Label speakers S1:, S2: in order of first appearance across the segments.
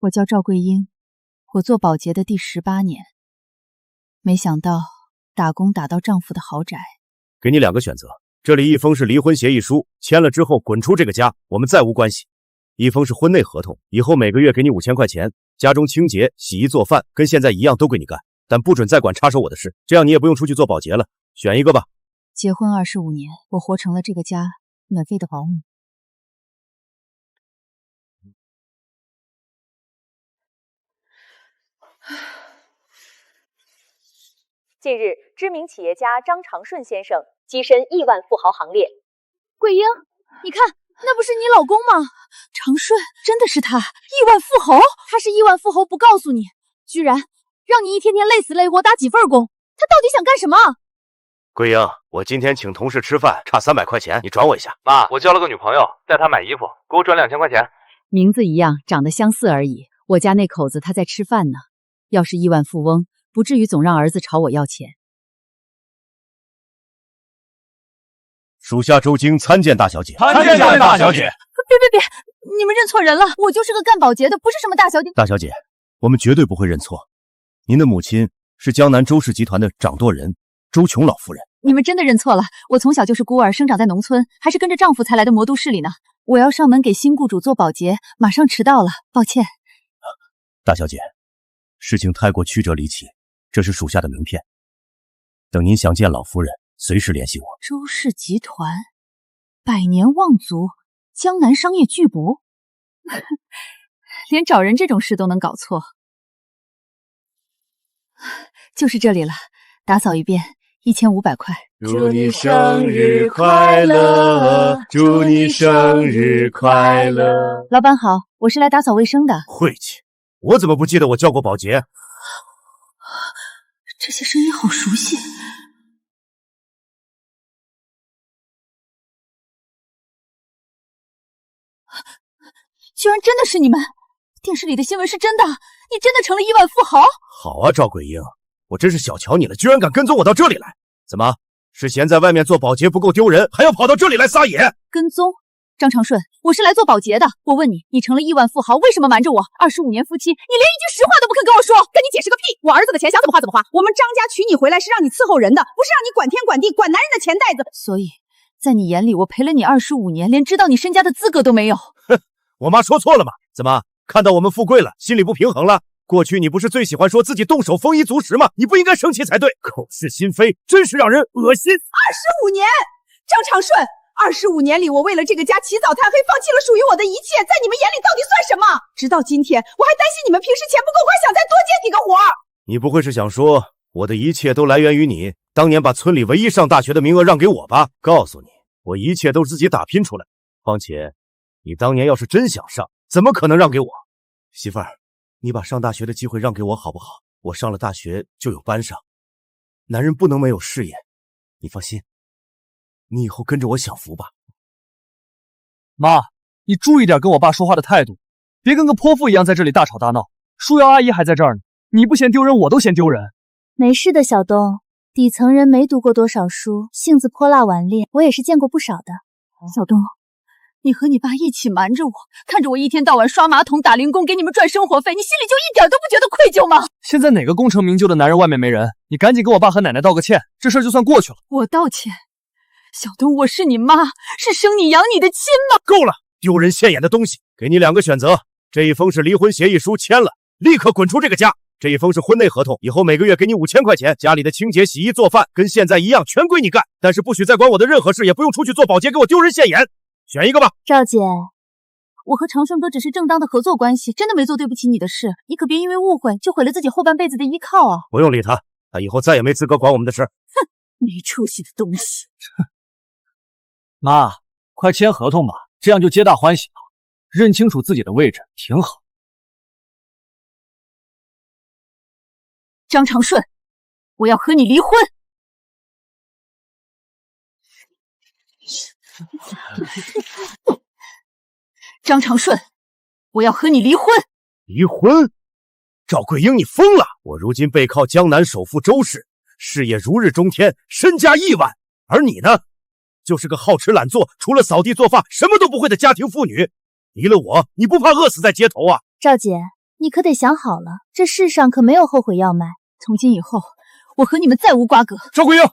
S1: 我叫赵桂英，我做保洁的第18年，没想到打工打到丈夫的豪宅。
S2: 给你2个选择，这里一封是离婚协议书，签了之后滚出这个家，我们再无关系；一封是婚内合同，以后每个月给你5000块钱，家中清洁、洗衣做饭跟现在一样都归你干，但不准再管插手我的事，这样你也不用出去做保洁了。选一个吧。
S1: 结婚25年，我活成了这个家免费的保姆。
S3: 近日，知名企业家张长顺先生跻身亿万富豪行列。
S1: 桂英，你看，那不是你老公吗？长顺，真的是他，亿万富豪。他是亿万富豪不告诉你，居然让你一天天累死累活打几份工，他到底想干什么？
S2: 桂英，我今天请同事吃饭，差300块钱，你转我一下。
S4: 妈，我交了个女朋友，带她买衣服，给我转2000块钱。
S5: 名字一样，长得相似而已。我家那口子他在吃饭呢，要是亿万富翁，不至于总让儿子朝我要钱。
S2: 属下周京参见大小姐。
S4: 参见大小姐。
S1: 别，你们认错人了，我就是个干保洁的，不是什么大小姐。
S2: 大小姐，我们绝对不会认错。您的母亲是江南周氏集团的掌舵人周琼老夫人。
S1: 你们真的认错了，我从小就是孤儿，生长在农村，还是跟着丈夫才来的魔都市里呢。我要上门给新雇主做保洁，马上迟到了，抱歉。
S2: 大小姐，事情太过曲折离奇，这是属下的名片。等您想见老夫人，随时联系我。
S1: 周氏集团，100年望族，江南商业巨擘，连找人这种事都能搞错。就是这里了，打扫一遍，1500块。
S6: 祝你生日快乐，祝你生日快乐。
S1: 老板好，我是来打扫卫生的。
S2: 晦气，我怎么不记得我叫过保洁？
S1: 这些声音好熟悉。居然真的是你们！电视里的新闻是真的，你真的成了亿万富豪？
S2: 好啊，赵桂英，我真是小瞧你了，居然敢跟踪我到这里来。怎么，是嫌在外面做保洁不够丢人，还要跑到这里来撒野？
S1: 跟踪？张长顺，我是来做保洁的。我问你，你成了亿万富豪，为什么瞒着我？25年夫妻，你连一句实话都不肯跟我说。
S7: 跟你解释个屁！我儿子的钱想怎么花怎么花。我们张家娶你回来是让你伺候人的，不是让你管天管地管男人的钱袋子。
S1: 所以，在你眼里，我陪了你25年，连知道你身家的资格都没有。
S2: 哼，我妈说错了吗？怎么看到我们富贵了，心里不平衡了？过去你不是最喜欢说自己动手丰衣足食吗？你不应该生气才对，口是心非，真是让人恶心。
S7: 25年，张长顺，25年里，我为了这个家起早贪黑，放弃了属于我的一切，在你们眼里到底算什么？直到今天，我还担心你们平时钱不够花，想再多接几个活。
S2: 你不会是想说我的一切都来源于你当年把村里唯一上大学的名额让给我吧？告诉你，我一切都是自己打拼出来。况且，你当年要是真想上，怎么可能让给我？媳妇儿，你把上大学的机会让给我好不好？我上了大学就有班上，男人不能没有事业。你放心，你以后跟着我享福吧。
S4: 妈，你注意点跟我爸说话的态度，别跟个泼妇一样在这里大吵大闹。舒瑶阿姨还在这儿呢，你不嫌丢人，我都嫌丢人。
S8: 没事的，小东，底层人没读过多少书，性子泼辣顽劣，我也是见过不少的。
S1: 小东，你和你爸一起瞒着我，看着我一天到晚刷马桶打零工给你们赚生活费，你心里就一点都不觉得愧疚吗？
S4: 现在哪个功成名就的男人外面没人？你赶紧给我爸和奶奶道个歉，这事儿就算过去了。
S1: 我道歉？小东，我是你妈，是生你养你的亲妈。
S2: 够了，丢人现眼的东西！给你2个选择，这一封是离婚协议书，签了立刻滚出这个家；这一封是婚内合同，以后每个月给你5000块钱，家里的清洁、洗衣、做饭跟现在一样，全归你干，但是不许再管我的任何事，也不用出去做保洁给我丢人现眼。选一个吧。
S8: 赵姐，
S1: 我和长顺哥只是正当的合作关系，真的没做对不起你的事，你可别因为误会就毁了自己后半辈子的依靠啊！
S2: 不用理他，他以后再也没资格管我们的事。
S1: 哼，没出息的东西！
S4: 妈，快签合同吧，这样就皆大欢喜了。认清楚自己的位置，挺好。
S1: 张长顺，我要和你离婚！张长顺，我要和你离婚！
S2: 离婚？赵桂英，你疯了！我如今背靠江南首富周氏，事业如日中天，身家亿万，而你呢，就是个好吃懒做，除了扫地做饭什么都不会的家庭妇女。离了我，你不怕饿死在街头啊？
S8: 赵姐，你可得想好了，这世上可没有后悔药卖。
S1: 从今以后，我和你们再无瓜葛。
S2: 赵桂英，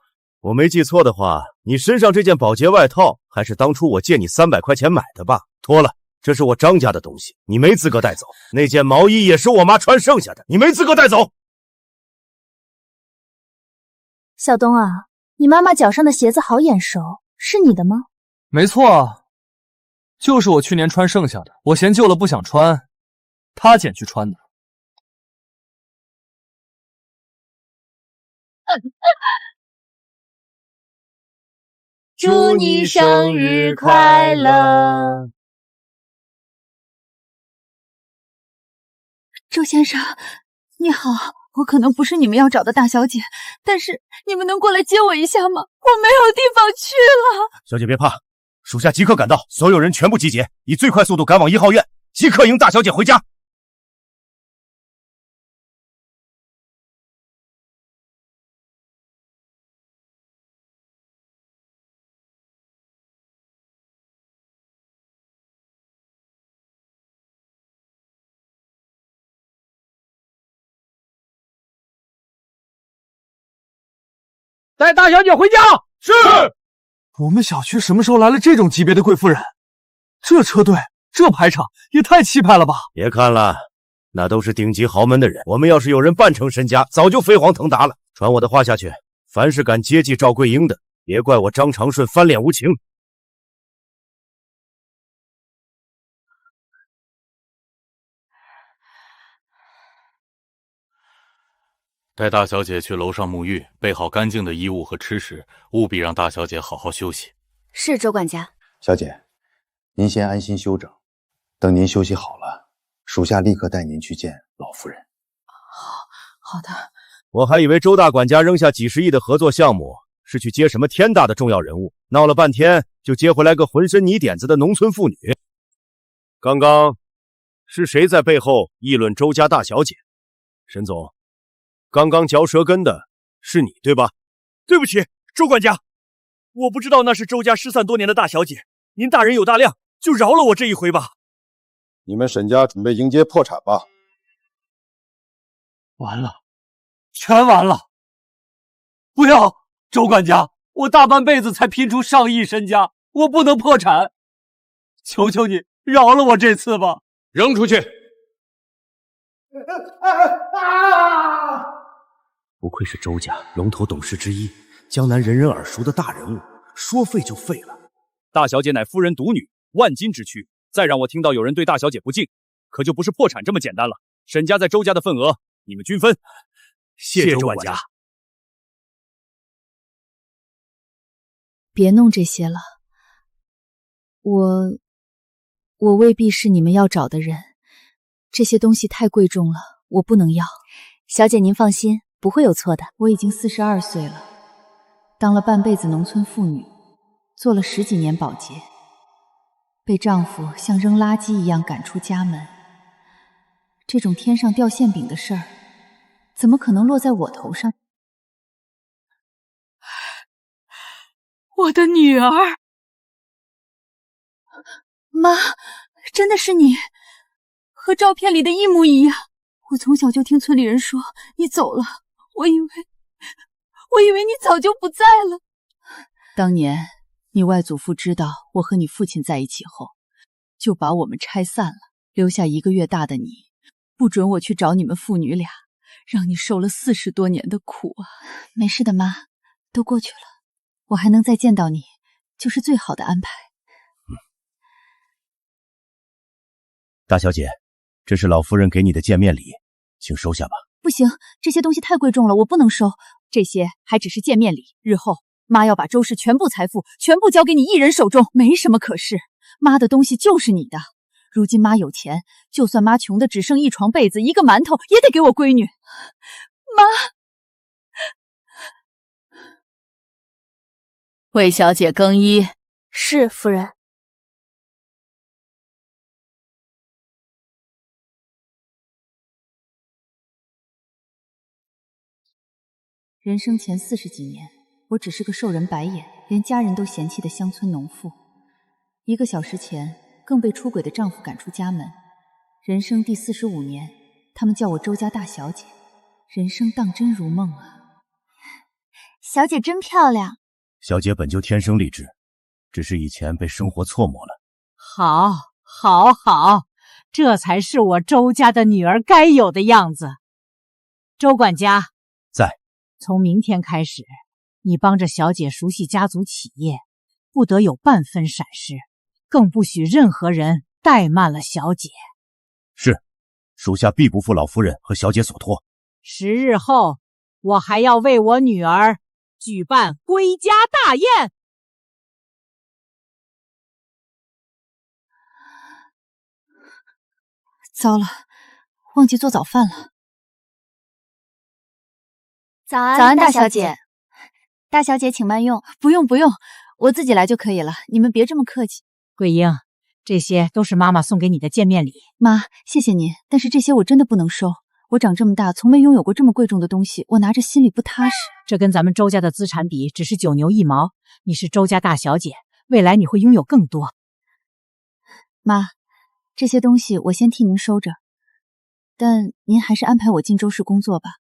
S2: 我没记错的话，你身上这件保洁外套还是当初我借你300块钱买的吧？脱了，这是我张家的东西，你没资格带走。那件毛衣也是我妈穿剩下的，你没资格带走。
S8: 小东啊，你妈妈脚上的鞋子好眼熟，是你的吗？
S4: 没错，就是我去年穿剩下的，我嫌旧了不想穿，她捡去穿的。
S6: 祝你生日快乐！
S1: 周先生，你好，我可能不是你们要找的大小姐，但是你们能过来接我一下吗？我没有地方去了。
S2: 小姐别怕，属下即刻赶到，所有人全部集结，以最快速度赶往1号院，即刻迎大小姐回家。
S4: 带大小姐回家。
S2: 是。
S4: 我们小区什么时候来了这种级别的贵夫人？这车队，这排场也太气派了吧！
S2: 别看了，那都是顶级豪门的人。我们要是有人半成身家，早就飞黄腾达了。传我的话下去，凡是敢接济赵桂英的，别怪我张长顺翻脸无情。
S9: 带大小姐去楼上沐浴，备好干净的衣物和吃食，务必让大小姐好好休息。
S10: 是，周管家。
S11: 小姐，您先安心休整，等您休息好了，属下立刻带您去见老夫人。
S1: 好的。
S2: 我还以为周大管家扔下几十亿的合作项目是去接什么天大的重要人物，闹了半天就接回来个浑身泥点子的农村妇女。刚刚是谁在背后议论周家大小姐？沈总，刚刚嚼舌根的是你对吧？
S12: 对不起，周管家，我不知道那是周家失散多年的大小姐，您大人有大量，就饶了我这一回吧。
S13: 你们沈家准备迎接破产吧？
S4: 完了，全完了！不要，周管家，我大半辈子才拼出上亿身家，我不能破产，求求你饶了我这次吧！
S9: 扔出去！
S2: 不愧是周家龙头董事之一，江南人人耳熟的大人物，说废就废了。
S12: 大小姐乃夫人独女，万金之躯，再让我听到有人对大小姐不敬，可就不是破产这么简单了。沈家在周家的份额，你们均分。谢周管家。
S5: 别弄这些了，我未必是你们要找的人，这些东西太贵重了，我不能要。
S8: 小姐您放心，不会有错的。
S5: 我已经42岁了，当了半辈子农村妇女，做了10几年保洁，被丈夫像扔垃圾一样赶出家门。这种天上掉馅饼的事儿，怎么可能落在我头上？
S1: 我的女儿，妈，真的是你，和照片里的一模一样。我从小就听村里人说你走了，我以为你早就不在了。
S5: 当年你外祖父知道我和你父亲在一起后，就把我们拆散了，留下1个月大的你，不准我去找你们父女俩，让你受了40多年的苦啊！没事的，妈，都过去了，我还能再见到你，就是最好的安排。
S2: 大小姐，这是老夫人给你的见面礼，请收下吧。
S1: 不行，这些东西太贵重了，我不能收。这些还只是见面礼，日后妈要把周氏全部财富全部交给你一人手中，没什么可是。妈的东西就是你的。如今妈有钱，就算妈穷的只剩1床被子1个馒头，也得给我闺女。妈，
S10: 为小姐更衣。
S8: 是，夫人。
S5: 人生前40几年，我只是个受人白眼，连家人都嫌弃的乡村农妇。1个小时前，更被出轨的丈夫赶出家门。人生第45年，他们叫我周家大小姐，人生当真如梦啊！
S8: 小姐真漂亮。
S2: 小姐本就天生丽质，只是以前被生活错磨了。
S14: 好，好，好，这才是我周家的女儿该有的样子。周管家
S2: 在。
S14: 从明天开始，你帮着小姐熟悉家族企业，不得有半分闪失，更不许任何人怠慢了小姐。
S2: 是，属下必不负老夫人和小姐所托。
S14: 10日后，我还要为我女儿举办归家大宴。
S5: 糟了，忘记做早饭了。
S8: 早安，大小姐。大小姐请慢用。
S5: 不用，我自己来就可以了，你们别这么客气。
S14: 桂英，这些都是妈妈送给你的见面礼。
S5: 妈，谢谢您，但是这些我真的不能收。我长这么大，从没拥有过这么贵重的东西，我拿着心里不踏实。
S14: 这跟咱们周家的资产比，只是9牛1毛。你是周家大小姐，未来你会拥有更多。
S5: 妈，这些东西我先替您收着，但您还是安排我进周氏工作吧，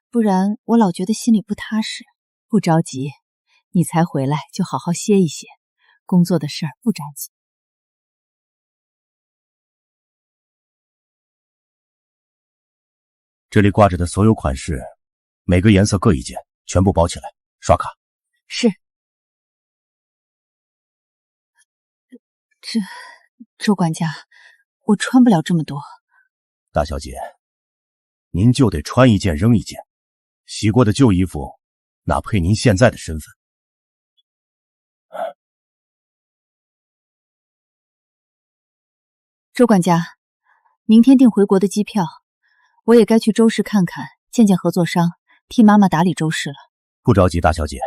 S5: 不然我老觉得心里不踏实。不着急，你才回来就好好歇一歇，工作的事儿不着急。
S2: 这里挂着的所有款式，每个颜色各一件，全部包起来，刷卡。
S5: 是。周管家，我穿不了这么多。
S2: 大小姐，您就得穿一件扔一件，洗过的旧衣服哪配您现在的身份？
S5: 周管家，明天订回国的机票，我也该去周氏看看，见见合作商，替妈妈打理周氏了。
S2: 不着急，大小姐，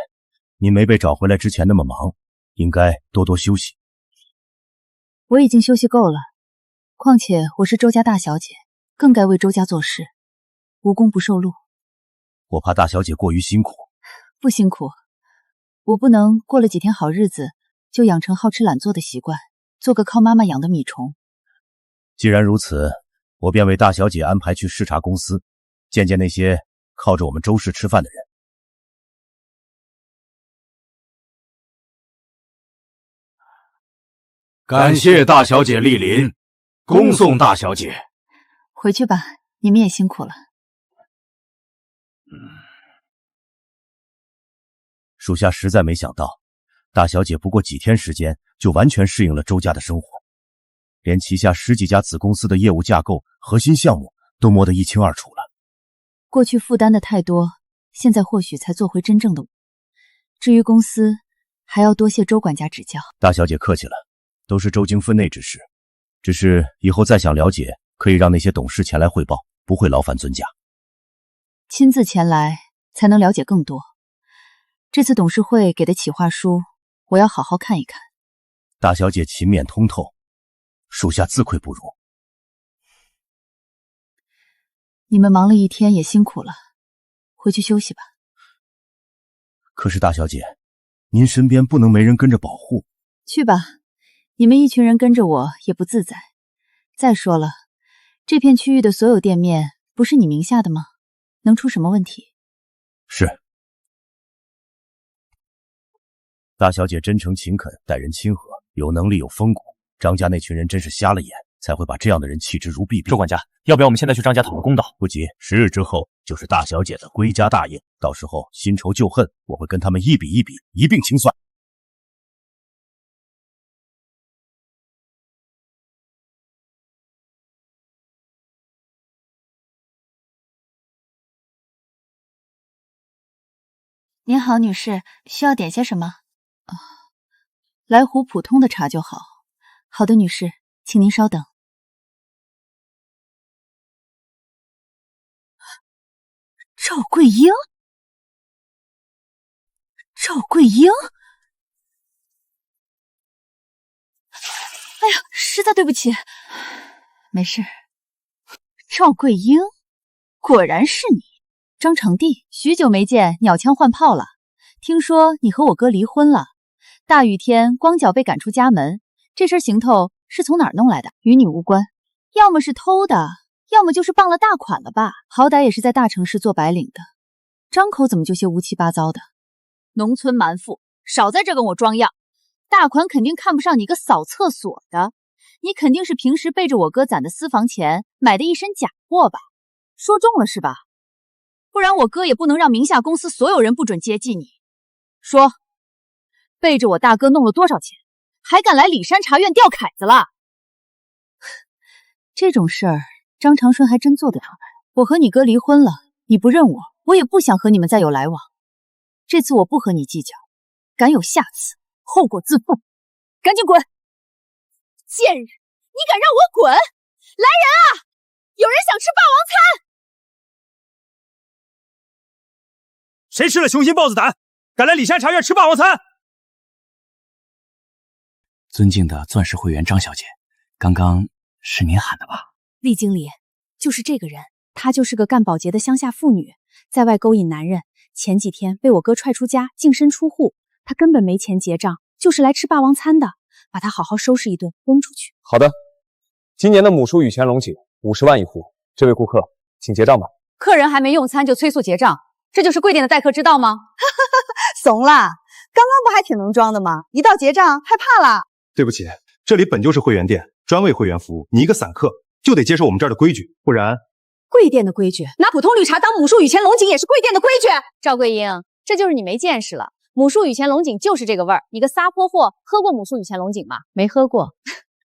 S2: 您没被找回来之前那么忙，应该多多休息。
S5: 我已经休息够了，况且我是周家大小姐，更该为周家做事，无功不受禄。
S2: 我怕大小姐过于辛苦。
S5: 不辛苦，我不能过了几天好日子就养成好吃懒做的习惯，做个靠妈妈养的米虫。
S2: 既然如此，我便为大小姐安排去视察公司，见见那些靠着我们周氏吃饭的人。
S12: 感谢大小姐莅临，恭送大小姐
S5: 回去吧，你们也辛苦了。
S2: 属下实在没想到，大小姐不过几天时间就完全适应了周家的生活，连旗下10几家子公司的业务架构、核心项目都摸得一清二楚了。
S5: 过去负担的太多，现在或许才做回真正的我。至于公司，还要多谢周管家指教。
S2: 大小姐客气了，都是周经分内之事，只是以后再想了解，可以让那些董事前来汇报，不会劳烦尊驾。
S5: 亲自前来才能了解更多。这次董事会给的企划书，我要好好看一看。
S2: 大小姐勤勉通透，属下自愧不如。
S5: 你们忙了一天也辛苦了，回去休息吧。
S2: 可是大小姐，您身边不能没人跟着保护。
S5: 去吧，你们一群人跟着我也不自在。再说了，这片区域的所有店面不是你名下的吗？能出什么问题？
S2: 是。大小姐真诚勤恳，待人亲和，有能力有风骨，张家那群人真是瞎了眼，才会把这样的人弃之如敝屣。
S12: 周管家，要不要我们现在去张家讨个公道？
S2: 不急，10日之后就是大小姐的归家大宴，到时候新仇旧恨，我会跟他们一笔一笔一并清算。
S8: 您好，女士，需要点些什么？
S5: 来壶普通的茶就好。好的，女士，请您稍等。赵桂英，赵桂英，哎呀，实在对不起。没事。赵桂英，果然是你。张成帝，许久没见，鸟枪换炮了。听说你和我哥离婚了，大雨天光脚被赶出家门，这身行头是从哪儿弄来的？与你无关，要么是偷的，要么就是傍了大款了吧？好歹也是在大城市做白领的，张口怎么就些乌七八糟的？农村蛮妇，少在这跟我装样。大款肯定看不上你个扫厕所的，你肯定是平时背着我哥攒的私房钱买的一身假货吧？说中了是吧？不然我哥也不能让名下公司所有人不准接济你。说，背着我大哥弄了多少钱，还敢来里山茶院吊凯子了？这种事儿，张长春还真做得了。我和你哥离婚了，你不认我，我也不想和你们再有来往。这次我不和你计较，敢有下次，后果自负。赶紧滚！
S1: 贱人，你敢让我滚？来人啊！有人想吃霸王餐！
S12: 谁吃了雄心豹子胆，敢来里山茶院吃霸王餐？
S4: 尊敬的钻石会员张小姐，刚刚是您喊的吧？
S1: 厉经理，就是这个人，她就是个干保洁的乡下妇女，在外勾引男人。前几天被我哥踹出家，净身出户，她根本没钱结账，就是来吃霸王餐的，把她好好收拾一顿，轰出去。
S15: 好的，今年的母叔雨前龙井50万一壶，这位顾客请结账吧。
S10: 客人还没用餐就催促结账，这就是贵店的待客之道吗？
S7: 怂啦，刚刚不还挺能装的吗？一到结账害怕啦。
S13: 对不起，这里本就是会员店，专为会员服务，你一个散客就得接受我们这儿的规矩，不然……
S10: 贵店的规矩，拿普通绿茶当母叔雨前龙井也是贵店的规矩。赵桂英，这就是你没见识了。母叔雨前龙井就是这个味儿，你个撒泼货，喝过母叔雨前龙井吗？没喝过，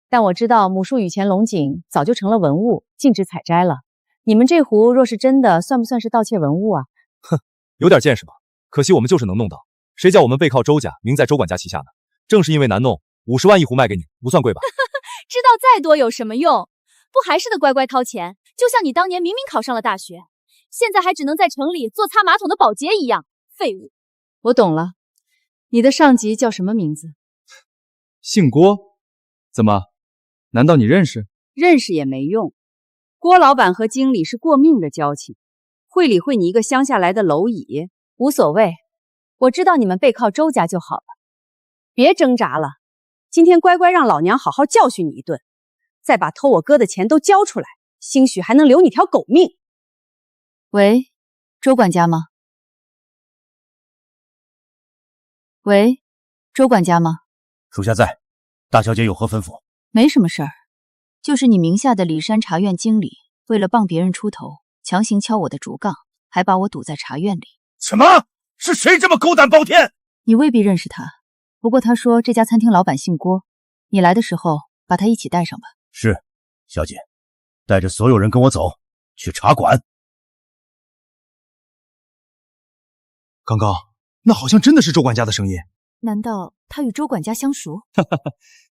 S10: 但我知道母叔雨前龙井早就成了文物，禁止采摘了。你们这壶若是真的，算不算是盗窃文物啊？
S12: 哼，有点见识吧？可惜我们就是能弄到，谁叫我们背靠周家，名在周管家旗下呢？正是因为难弄，50万一壶卖给你，不算贵吧？
S1: 知道再多有什么用？不还是得乖乖掏钱？就像你当年明明考上了大学，现在还只能在城里做擦马桶的保洁一样，废物。
S10: 我懂了，你的上级叫什么名字？
S12: 姓郭？怎么？难道你认识？
S10: 认识也没用。郭老板和经理是过命的交情，会理会你一个乡下来的蝼蚁？无所谓，我知道你们背靠周家就好了，别挣扎了。今天乖乖让老娘好好教训你一顿，再把偷我哥的钱都交出来，兴许还能留你条狗命。
S5: 喂，周管家吗？喂，周管家吗？
S2: 属下在，大小姐有何吩咐？
S5: 没什么事儿，就是你名下的里山茶院经理为了帮别人出头，强行敲我的竹杠，还把我堵在茶院里。
S2: 什么？是谁这么狗胆包天？
S5: 你未必认识他，不过他说这家餐厅老板姓郭，你来的时候把他一起带上吧。
S2: 是，小姐，带着所有人跟我走，去茶馆。
S12: 刚刚那好像真的是周管家的声音。
S1: 难道他与周管家相熟？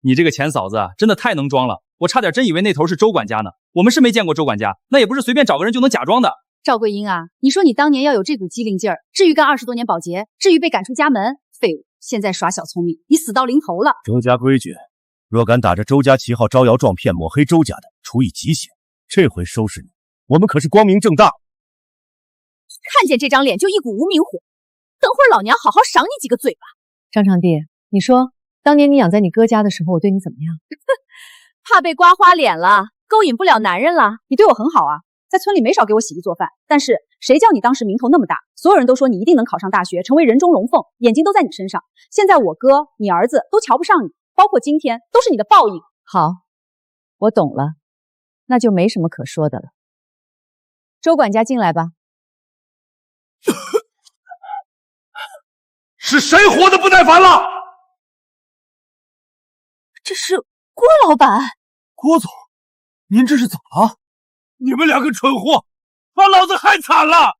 S12: 你这个钱嫂子啊，真的太能装了，我差点真以为那头是周管家呢。我们是没见过周管家，那也不是随便找个人就能假装的。
S10: 赵桂英啊，你说你当年要有这股机灵劲儿，至于干20多年保洁，至于被赶出家门？废物！现在耍小聪明，你死到临头了。
S2: 周家规矩，若敢打着周家旗号招摇撞骗、抹黑周家的，处以极刑。这回收拾你，我们可是光明正大。
S1: 看见这张脸就一股无名火，等会儿老娘好好赏你几个嘴巴。
S10: 张长弟，你说当年你养在你哥家的时候，我对你怎么样？
S1: 怕被刮花脸了，勾引不了男人了。
S10: 你对我很好啊，在村里没少给我洗衣做饭。但是谁叫你当时名头那么大，所有人都说你一定能考上大学，成为人中龙凤，眼睛都在你身上。现在我哥、你儿子都瞧不上你，包括今天，都是你的报应。好，我懂了，那就没什么可说的了。周管家进来吧。
S13: 是谁活得不耐烦了？
S1: 这是郭老板。
S12: 郭总，您这是怎么了？
S13: 你们两个蠢货，把老子害惨了！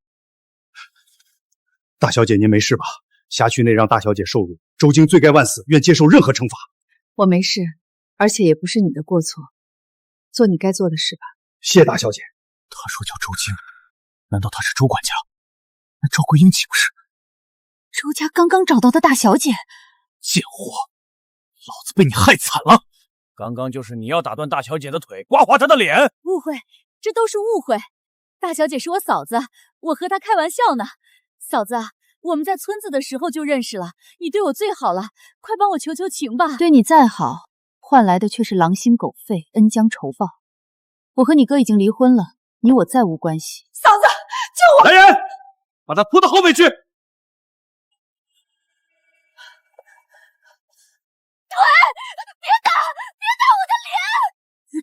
S11: 大小姐，您没事吧？辖区内让大小姐受辱，周京罪该万死，愿接受任何惩罚。
S10: 我没事，而且也不是你的过错，做你该做的事吧。
S11: 谢大小姐。
S12: 他说叫周京，难道他是周管家？那赵桂英岂不是？
S1: 周家刚刚找到的大小姐，
S12: 贱货，老子被你害惨了！刚刚就是你要打断大小姐的腿，刮花她的脸。
S1: 误会，这都是误会。大小姐是我嫂子，我和她开玩笑呢。嫂子，我们在村子的时候就认识了，你对我最好了，快帮我求求情吧。
S5: 对你再好，换来的却是狼心狗肺、恩将仇报。我和你哥已经离婚了，你我再无关系。
S7: 嫂子，救我！
S12: 来人，把他拖到后面去。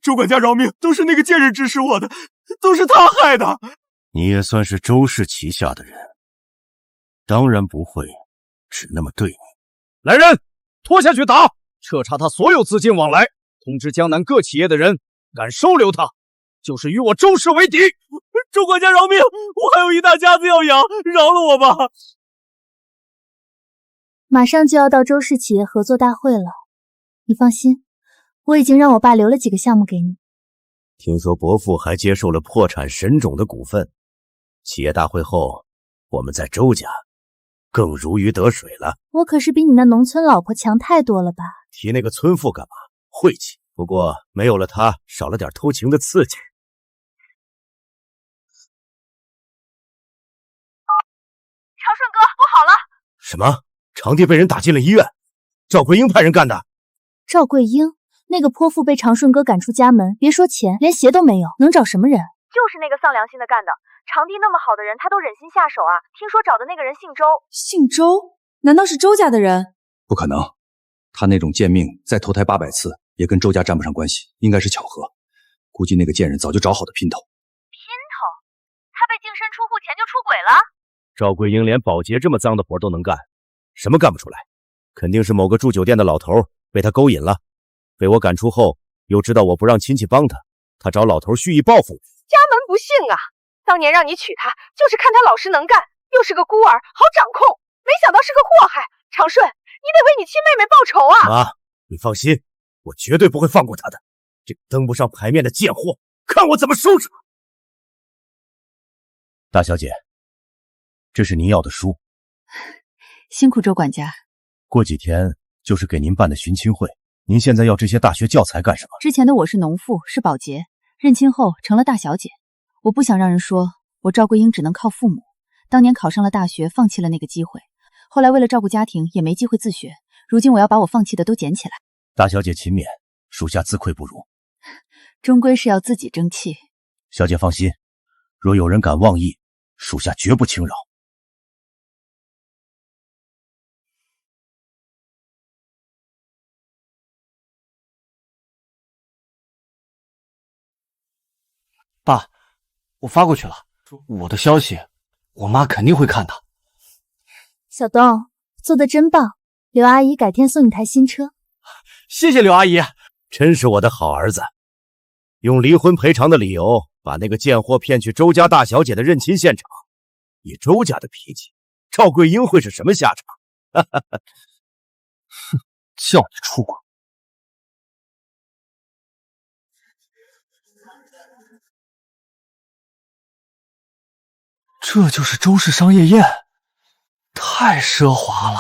S6: 周管家饶命，都是那个贱人指使我的，都是他害的。
S2: 你也算是周氏旗下的人，当然不会只那么对你。
S12: 来人，拖下去打，彻查他所有资金往来，通知江南各企业的人，敢收留他，就是与我周氏为敌。
S6: 周管家饶命，我还有一大家子要养，饶了我吧。
S8: 马上就要到周氏企业合作大会了，你放心，我已经让我爸留了几个项目给你。
S2: 听说伯父还接受了破产神种的股份，企业大会后，我们在周家更如鱼得水了。
S8: 我可是比你那农村老婆强太多了吧？
S2: 提那个村妇干嘛？晦气。不过没有了她，少了点偷情的刺激。
S3: 长顺哥，不好了！
S2: 什么？长弟被人打进了医院？赵桂英派人干的？
S8: 赵桂英那个泼妇被长顺哥赶出家门，别说钱，连鞋都没有，能找什么人？
S3: 就是那个丧良心的干的。长弟那么好的人，他都忍心下手啊！听说找的那个人姓周。
S7: 姓周？难道是周家的人？
S11: 不可能，他那种贱命再投胎800次，也跟周家沾不上关系，应该是巧合。估计那个贱人早就找好的姘头。
S3: 姘头？他被净身出户前就出轨了？
S2: 赵桂英连保洁这么脏的活都能干，什么干不出来？肯定是某个住酒店的老头被他勾引了，被我赶出后，又知道我不让亲戚帮他，他找老头蓄意报复我。
S3: 家门不幸啊！当年让你娶她，就是看她老实能干，又是个孤儿，好掌控，没想到是个祸害。长顺，你得为你亲妹妹报仇啊！
S2: 妈，你放心，我绝对不会放过她的。这个登不上牌面的贱货，看我怎么收拾她！大小姐，这是您要的书。
S5: 辛苦周管家。
S2: 过几天就是给您办的寻亲会，您现在要这些大学教材干什么？
S5: 之前的我是农妇，是保洁，认亲后成了大小姐。我不想让人说我赵桂英只能靠父母，当年考上了大学，放弃了那个机会，后来为了照顾家庭也没机会自学，如今我要把我放弃的都捡起来。
S2: 大小姐勤勉，属下自愧不如。
S5: 终归是要自己争气。
S2: 小姐放心，若有人敢妄议，属下绝不轻饶。
S4: 爸，我发过去了，我的消息，我妈肯定会看的。
S8: 小东，做得真棒，刘阿姨改天送你台新车。
S4: 谢谢刘阿姨，
S2: 真是我的好儿子。用离婚赔偿的理由把那个贱货骗去周家大小姐的认亲现场，以周家的脾气，赵桂英会是什么下场？哈哈哈！
S4: 哼，叫你出轨。这就是周氏商业宴，太奢华了！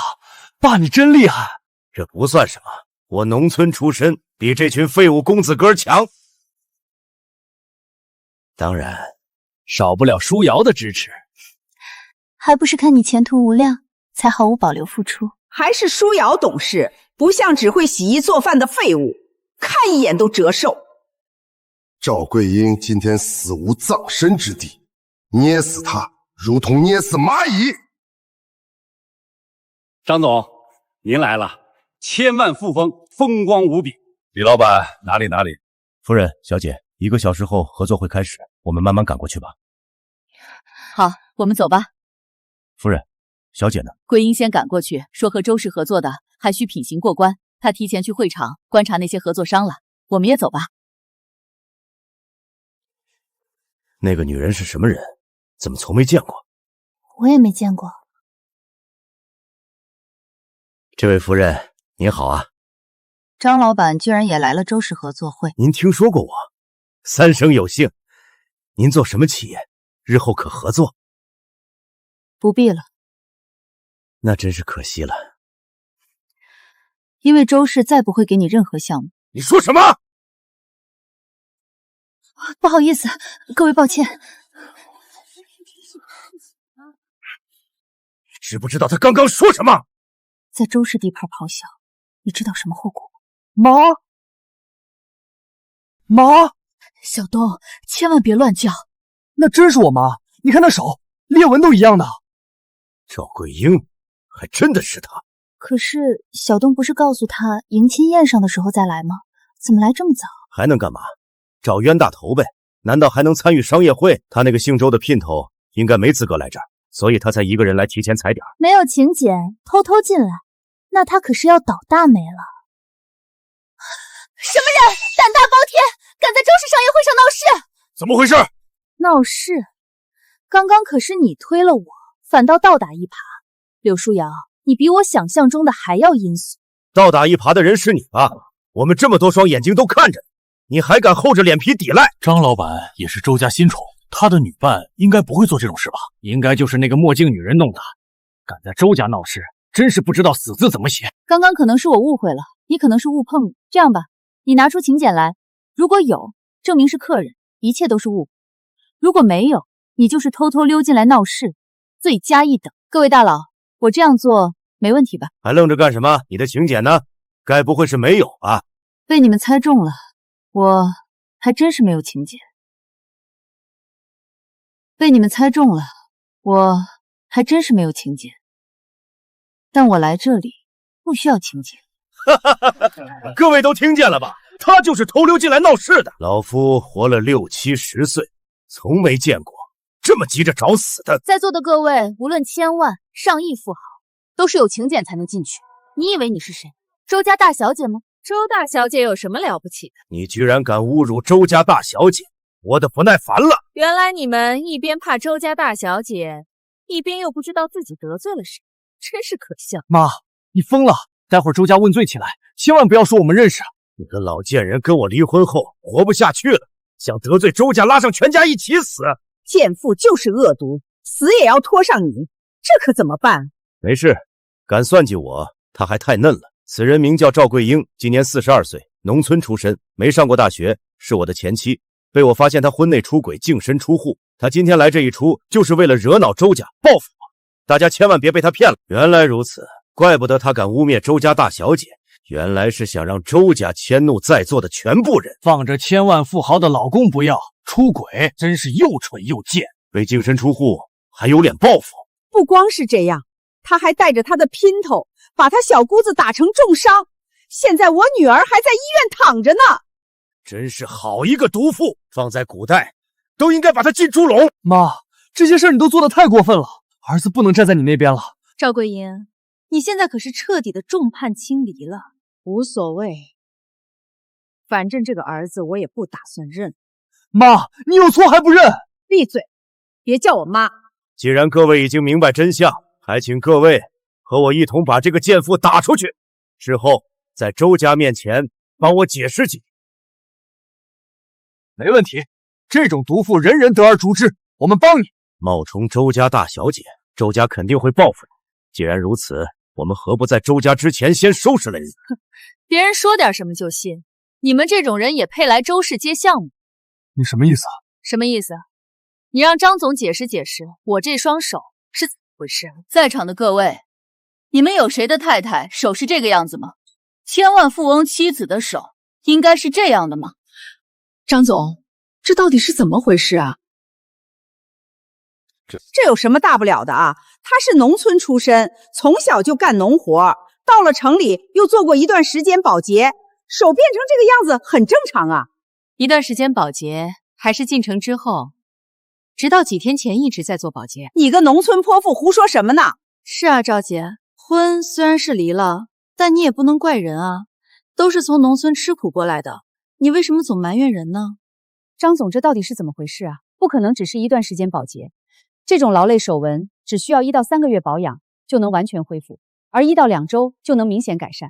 S4: 爸，你真厉害。
S2: 这不算什么，我农村出身，比这群废物公子哥强。当然，
S12: 少不了舒瑶的支持。
S8: 还不是看你前途无量，才毫无保留付出。
S7: 还是舒瑶懂事，不像只会洗衣做饭的废物，看一眼都折寿。
S16: 赵桂英今天死无葬身之地，捏死她如同捏死蚂蚁。
S12: 张总，您来了，千万富翁，风光无比。
S2: 李老板，哪里？夫人，小姐，1个小时后合作会开始，我们慢慢赶过去吧。
S5: 好，我们走吧。
S2: 夫人，小姐呢？
S5: 桂英先赶过去，说和周氏合作的还需品行过关，她提前去会场观察那些合作商了。我们也走吧。
S2: 那个女人是什么人？怎么从没见过？
S8: 我也没见过。
S2: 这位夫人，您好啊。
S5: 张老板居然也来了周氏合作会。
S2: 您听说过我？3生有幸。您做什么企业？日后可合作？
S5: 不必了。
S2: 那真是可惜了。
S5: 因为周氏再不会给你任何项目。
S2: 你说什么？
S8: 不好意思，各位抱歉。
S2: 知不知道他刚刚说什么？
S8: 在周氏地盘咆哮，你知道什么后果吗？
S4: 妈，
S5: 小东，千万别乱叫。
S4: 那真是我妈，你看她手裂纹都一样的。
S2: 赵桂英，还真的是她。
S8: 可是小东不是告诉他迎亲宴上的时候再来吗？怎么来这么早？
S2: 还能干嘛？找冤大头呗。难道还能参与商业会？他那个姓周的姘头应该没资格来这儿，所以他才一个人来提前踩点。
S8: 没有请柬，偷偷进来，那他可是要倒大霉了。
S1: 什么人胆大包天，敢在周氏商业会上闹事？
S12: 怎么回事？
S8: 闹事？刚刚可是你推了我，反倒倒打一耙。柳舒瑶，你比我想象中的还要阴俗。
S2: 倒打一耙的人是你吧？我们这么多双眼睛都看着你，还敢厚着脸皮抵赖？
S12: 张老板也是周家新宠，他的女伴应该不会做这种事吧？
S4: 应该就是那个墨镜女人弄的。敢在周家闹事，真是不知道死字怎么写。
S10: 刚刚可能是我误会了，你可能是误碰了。这样吧，你拿出请柬来，如果有，证明是客人，一切都是误会；如果没有，你就是偷偷溜进来闹事，罪加一等。各位大佬，我这样做没问题吧？
S2: 还愣着干什么？你的请柬呢？该不会是没有吧？
S10: 被你们猜中了，我还真是没有请柬。被你们猜中了，我还真是没有请柬。但我来这里不需要请柬。
S2: 各位都听见了吧？他就是偷溜进来闹事的。老夫活了60、70岁，从没见过这么急着找死的。
S1: 在座的各位，无论千万、上亿富豪，都是有请柬才能进去。你以为你是谁？周家大小姐吗？
S3: 周大小姐有什么了不起的？
S2: 你居然敢侮辱周家大小姐，我的不耐烦了。
S3: 原来你们一边怕周家大小姐，一边又不知道自己得罪了谁，真是可笑。
S4: 妈，你疯了！待会儿周家问罪起来，千万不要说我们认识。
S2: 你个老贱人，跟我离婚后活不下去了，想得罪周家，拉上全家一起死。
S7: 贱妇就是恶毒，死也要拖上你，这可怎么办？
S2: 没事，敢算计我，他还太嫩了。此人名叫赵桂英，今年42岁，农村出身，没上过大学，是我的前妻。被我发现她婚内出轨，净身出户。她今天来这一出，就是为了惹恼周家，报复我。大家千万别被她骗了。原来如此，怪不得她敢污蔑周家大小姐，原来是想让周家迁怒在座的全部人。
S4: 放着千万富豪的老公不要，出轨真是又蠢又贱。
S2: 被净身出户，还有脸报复？
S7: 不光是这样，他还带着他的姘头，把他小姑子打成重伤。现在我女儿还在医院躺着呢。
S2: 真是好一个毒妇，放在古代都应该把她进猪笼。
S4: 妈，这些事儿你都做得太过分了，儿子不能站在你那边了。
S10: 赵桂英，你现在可是彻底的众叛亲离了。
S7: 无所谓，反正这个儿子我也不打算认。
S4: 妈，你有错还不认？
S7: 闭嘴，别叫我妈。
S2: 既然各位已经明白真相，还请各位和我一同把这个贱妇打出去，之后在周家面前帮我解释几句。
S4: 没问题，这种毒妇人人得而诛之，我们帮你。
S2: 冒充周家大小姐，周家肯定会报复你。既然如此，我们何不在周家之前先收拾了你？
S10: 别人说点什么就信，你们这种人也配来周氏接项目？
S4: 你什么意思啊？
S10: 什么意思？你让张总解释解释，我这双手是怎么回事？在场的各位，你们有谁的太太手是这个样子吗？千万富翁妻子的手应该是这样的吗？
S7: 张总，这到底是怎么回事啊？这有什么大不了的啊？他是农村出身，从小就干农活，到了城里又做过一段时间保洁，手变成这个样子很正常啊。
S10: 一段时间保洁，还是进城之后，直到几天前一直在做保洁。
S7: 你个农村泼妇胡说什么呢？
S10: 是啊，赵姐，婚虽然是离了，但你也不能怪人啊，都是从农村吃苦过来的，你为什么总埋怨人呢？张总，这到底是怎么回事啊？不可能只是一段时间保洁，这种劳累手纹只需要1到3个月保养就能完全恢复，而1到2周就能明显改善。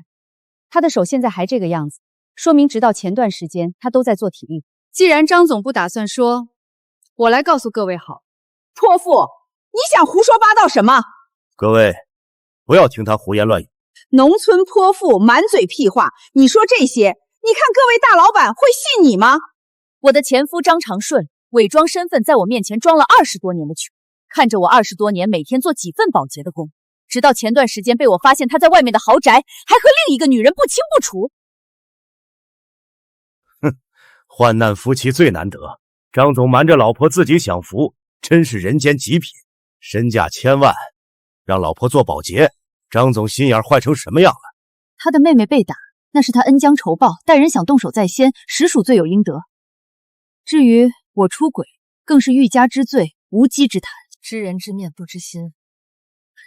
S10: 他的手现在还这个样子，说明直到前段时间他都在做体力。既然张总不打算说，我来告诉各位好。
S7: 泼妇，你想胡说八道什么？
S2: 各位不要听他胡言乱语。
S7: 农村泼妇满嘴屁话，你说这些，你看各位大老板会信你吗？
S1: 我的前夫张长顺伪装身份在我面前装了20多年的穷，看着我20多年每天做几份保洁的工，直到前段时间被我发现他在外面的豪宅还和另一个女人不清不楚。
S2: 患难夫妻最难得，张总瞒着老婆自己享福，真是人间极品。身价1000万，让老婆做保洁，张总心眼坏成什么样了？
S8: 他的妹妹被打，那是他恩将仇报，待人想动手在先，实属罪有应得。至于我出轨，更是欲加之罪，无稽之谈。
S1: 知人知面不知心。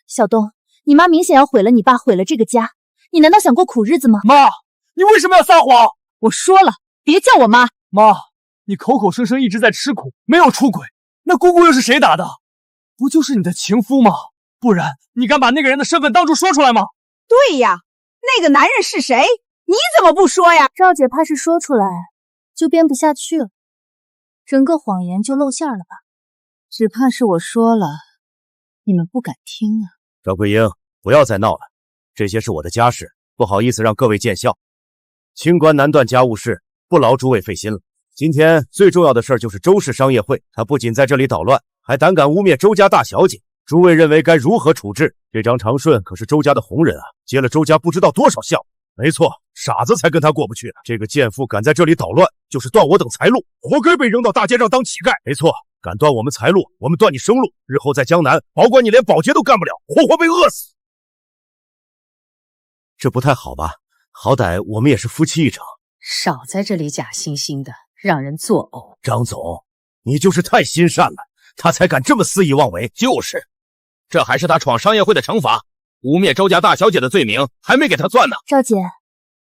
S8: 小东，你妈明显要毁了你爸，毁了这个家，你难道想过苦日子吗？
S4: 妈，你为什么要撒谎？
S8: 我说了，别叫我妈。
S4: 妈，你口口声声一直在吃苦，没有出轨，那姑姑又是谁打的？不就是你的情夫吗？不然你敢把那个人的身份当初说出来吗？
S7: 对呀，那个男人是谁？你怎么不说呀？
S8: 赵姐怕是说出来就编不下去了，整个谎言就露馅了吧？只怕是我说了，你们不敢听啊。
S2: 赵桂英，不要再闹了，这些是我的家事，不好意思让各位见笑。清官难断家务事，不劳诸位费心了。今天最重要的事就是周氏商业会，他不仅在这里捣乱，还胆敢污蔑周家大小姐。诸位认为该如何处置？这张长顺可是周家的红人啊，接了周家不知道多少项。没错，傻子才跟他过不去呢。这个贱妇敢在这里捣乱，就是断我等财路，活该被扔到大街上当乞丐。没错，敢断我们财路，我们断你生路。日后在江南，保管你连保洁都干不了，活活被饿死。这不太好吧？好歹我们也是夫妻一场。
S17: 少在这里假惺惺的，让人作呕。
S2: 张总，你就是太心善了，他才敢这么肆意妄为。
S12: 就是，这还是他闯商业会的惩罚。污蔑周家大小姐的罪名还没给他算呢。
S8: 赵姐，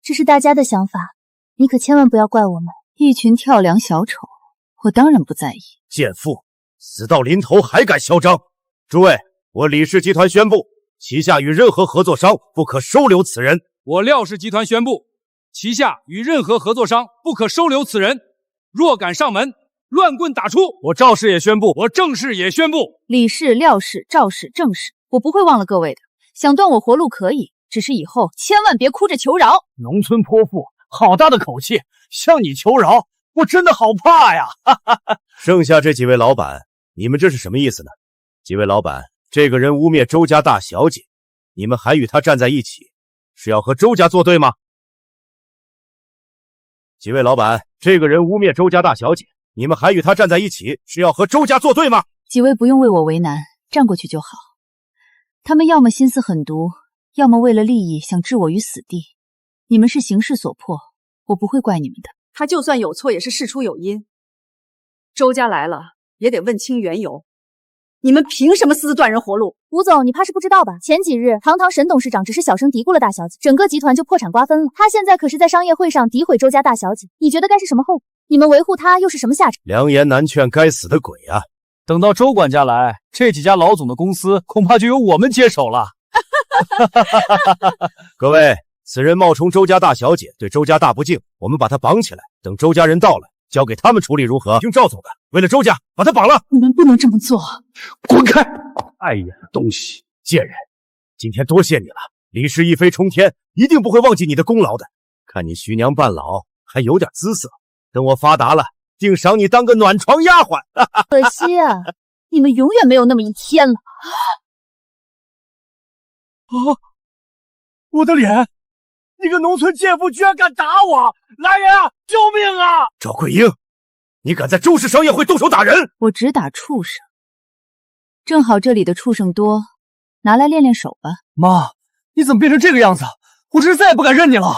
S8: 这是大家的想法，你可千万不要怪我们。一群跳梁小丑，我当然不在意。
S2: 贱妇，死到临头还敢嚣张！诸位，我李氏集团宣布，旗下与任何合作商不可收留此人。
S12: 我廖氏集团宣布，旗下与任何合作商不可收留此人。若敢上门，乱棍打出。我赵氏也宣布，我郑氏也宣布。
S8: 李氏、廖氏、赵氏、郑氏，我不会忘了各位的。想断我活路可以，只是以后千万别哭着求饶。
S4: 农村泼妇，好大的口气，向你求饶，我真的好怕呀！
S2: 剩下这几位老板，你们这是什么意思呢？几位老板，这个人污蔑周家大小姐，你们还与他站在一起，是要和周家作对吗？几位老板，这个人污蔑周家大小姐，你们还与他站在一起，是要和周家作对吗？
S8: 几位不用为我为难，站过去就好。他们要么心思狠毒，要么为了利益想置我于死地。你们是形势所迫，我不会怪你们的。
S7: 他就算有错，也是事出有因。周家来了，也得问清缘由。你们凭什么私自断人活路？
S8: 吴总，你怕是不知道吧？前几日，堂堂沈董事长只是小声嘀咕了大小姐，整个集团就破产瓜分了。他现在可是在商业会上诋毁周家大小姐，你觉得该是什么后果？你们维护他又是什么下场？
S2: 良言难劝，该死的鬼啊！
S4: 等到周管家来，这几家老总的公司恐怕就由我们接手了。
S2: 各位，此人冒充周家大小姐，对周家大不敬，我们把他绑起来，等周家人到了，交给他们处理如何？听赵总的，为了周家，把他绑了。
S7: 你们不能这么做，
S2: 滚开！碍眼的东西，贱人！今天多谢你了，李氏一飞冲天，一定不会忘记你的功劳的。看你徐娘半老，还有点姿色，等我发达了，定赏你当个暖床丫鬟。
S8: 可惜啊，你们永远没有那么一天了。
S4: 我的脸！你个农村贱妇居然敢打我！来人啊！救命啊！
S2: 赵桂英，你敢在周氏商业会动手打人？
S8: 我只打畜生，正好这里的畜生多，拿来练练手吧。
S4: 妈，你怎么变成这个样子？我真是再也不敢认你了。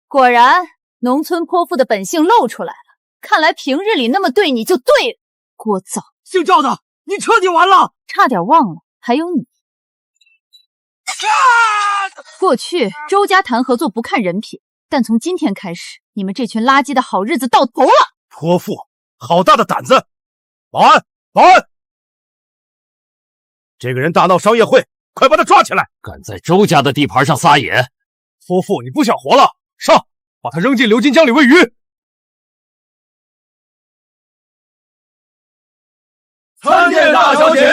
S8: 果然，农村泼妇的本性露出来了。看来平日里那么对你就对了。聒噪！
S4: 姓赵的，你彻底完了！
S8: 差点忘了，还有你。过去周家谈合作不看人品，但从今天开始，你们这群垃圾的好日子到头了。
S2: 泼妇，好大的胆子！保安，保安！这个人大闹商业会，快把他抓起来！
S12: 敢在周家的地盘上撒野！
S4: 泼妇，你不想活了？上，把他扔进流金江里喂鱼！
S12: 参见大小姐。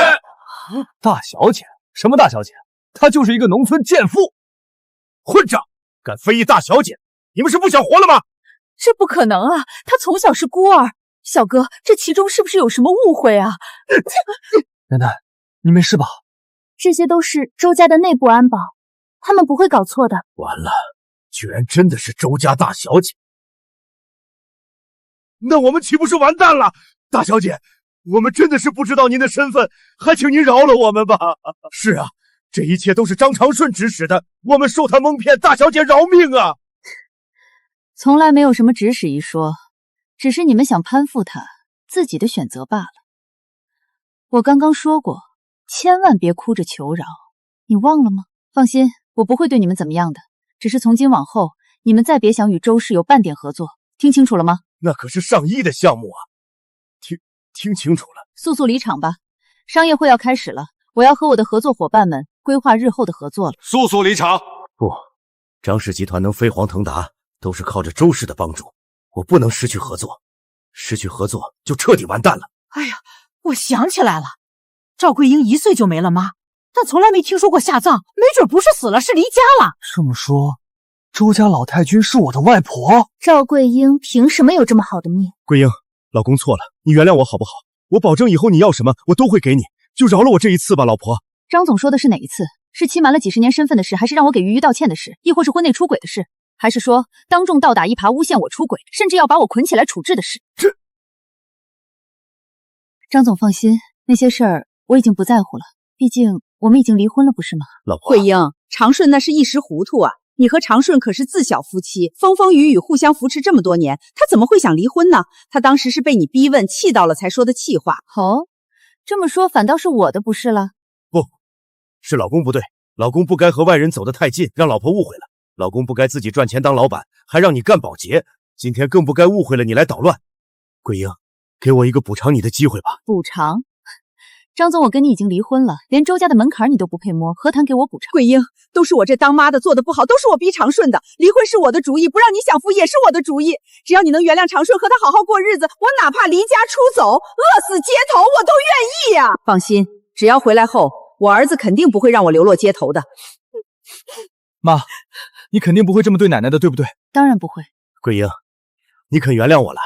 S4: 大小姐？什么大小姐？她就是一个农村贱妇！
S2: 混账！敢非议大小姐，你们是不想活了吗？
S8: 这不可能啊！她从小是孤儿。小哥，这其中是不是有什么误会啊？
S4: 奶奶，你没事吧？
S8: 这些都是周家的内部安保，他们不会搞错的。
S2: 完了，居然真的是周家大小姐！那我们岂不是完蛋了？大小姐，我们真的是不知道您的身份，还请您饶了我们吧。是啊，这一切都是张长顺指使的，我们受他蒙骗，大小姐饶命啊！
S5: 从来没有什么指使一说，只是你们想攀附他，自己的选择罢了。我刚刚说过，千万别哭着求饶，你忘了吗？放心，我不会对你们怎么样的，只是从今往后，你们再别想与周氏有半点合作，听清楚了吗？
S2: 那可是上亿的项目啊！听清楚了，
S5: 速速离场吧，商业会要开始了，我要和我的合作伙伴们规划日后的合作了。
S9: 速速离场！
S2: 不，张氏集团能飞黄腾达，都是靠着周氏的帮助，我不能失去合作，失去合作就彻底完蛋了。
S14: 哎呀，我想起来了，赵桂英1岁就没了妈，但从来没听说过下葬，没准不是死了，是离家了。
S4: 这么说，周家老太君是我的外婆？
S8: 赵桂英凭什么有这么好的命？
S2: 桂英，老公错了，你原谅我好不好？我保证以后你要什么我都会给你，就饶了我这一次吧，老婆。
S5: 张总说的是哪一次？是欺瞒了几十年身份的事，还是让我给鱼鱼道歉的事，亦或是婚内出轨的事，还是说当众倒打一耙诬陷我出轨，甚至要把我捆起来处置的事？张总放心，那些事儿我已经不在乎了，毕竟我们已经离婚了，不是吗？
S2: 老婆，
S7: 桂英，长顺那是一时糊涂啊，你和长顺可是自小夫妻，风风雨雨互相扶持这么多年，他怎么会想离婚呢？他当时是被你逼问气到了才说的气话。
S5: 哦，这么说反倒是我的不是了。
S2: 不是老公不对，老公不该和外人走得太近，让老婆误会了。老公不该自己赚钱当老板，还让你干保洁，今天更不该误会了你来捣乱。桂英，给我一个补偿你的机会吧。
S5: 补偿？张总，我跟你已经离婚了，连周家的门槛你都不配摸，何谈给我补偿？
S7: 桂英，都是我这当妈的做的不好，都是我逼长顺的。离婚是我的主意，不让你享福也是我的主意。只要你能原谅长顺，和他好好过日子，我哪怕离家出走，饿死街头，我都愿意呀。放心，只要回来后，我儿子肯定不会让我流落街头的。
S4: 妈，你肯定不会这么对奶奶的，对不对？
S5: 当然不会。
S2: 桂英，你肯原谅我了？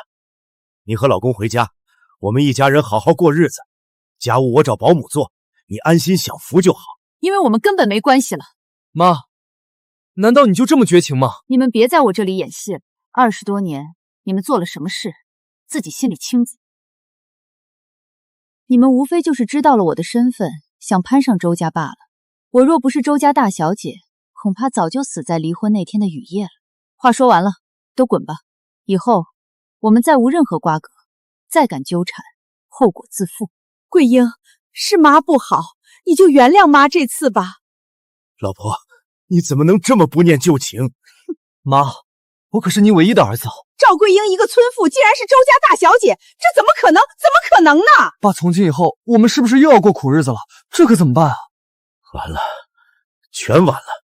S2: 你和老公回家，我们一家人好好过日子。家务我找保姆做，你安心享福就好。
S5: 因为我们根本没关系了。
S4: 妈，难道你就这么绝情吗？
S5: 你们别在我这里演戏了，20多年，你们做了什么事，自己心里清楚。你们无非就是知道了我的身份，想攀上周家罢了。我若不是周家大小姐，恐怕早就死在离婚那天的雨夜了。话说完了，都滚吧，以后我们再无任何瓜葛，再敢纠缠，后果自负。
S7: 桂英，是妈不好，你就原谅妈这次吧。
S2: 老婆，你怎么能这么不念旧情？
S4: 妈，我可是你唯一的儿子。
S7: 赵桂英一个村妇，竟然是周家大小姐，这怎么可能？怎么可能呢？
S4: 爸，从今以后我们是不是又要过苦日子了？这可怎么办啊？
S2: 完了，全完了。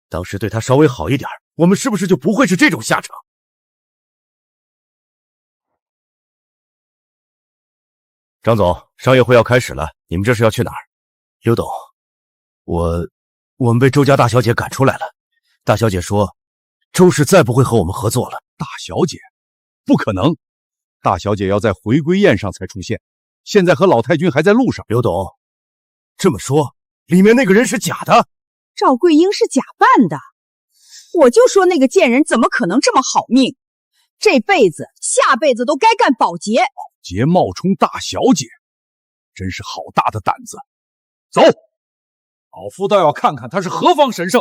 S2: 当时对他稍微好一点，我们是不是就不会是这种下场？张总，商业会要开始了，你们这是要去哪儿？刘董，我们被周家大小姐赶出来了。大小姐说，周氏再不会和我们合作了。
S11: 大小姐？不可能，大小姐要在回归宴上才出现，现在和老太君还在路上。
S2: 刘董，这么说，里面那个人是假的？
S7: 赵桂英是假扮的，我就说那个贱人怎么可能这么好命？这辈子、下辈子都该干保洁。
S11: 杰冒充大小姐，真是好大的胆子！走，老夫倒要看看他是何方神圣。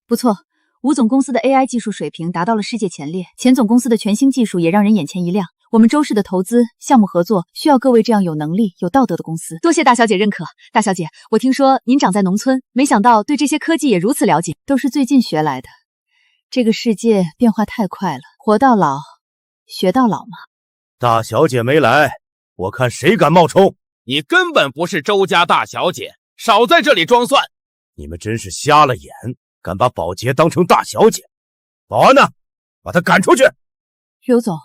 S5: 不错，吴总公司的 AI 技术水平达到了世界前列，钱总公司的全新技术也让人眼前一亮。我们周氏的投资项目合作需要各位这样有能力、有道德的公司。多谢大小姐认可。大小姐，我听说您长在农村，没想到对这些科技也如此了解，都是最近学来的。这个世界变化太快了，活到老，学到老嘛。
S2: 大小姐没来，我看谁敢冒充。
S18: 你根本不是周家大小姐，少在这里装蒜。
S2: 你们真是瞎了眼，敢把保洁当成大小姐。保安呢？把她赶出去。
S5: 刘总，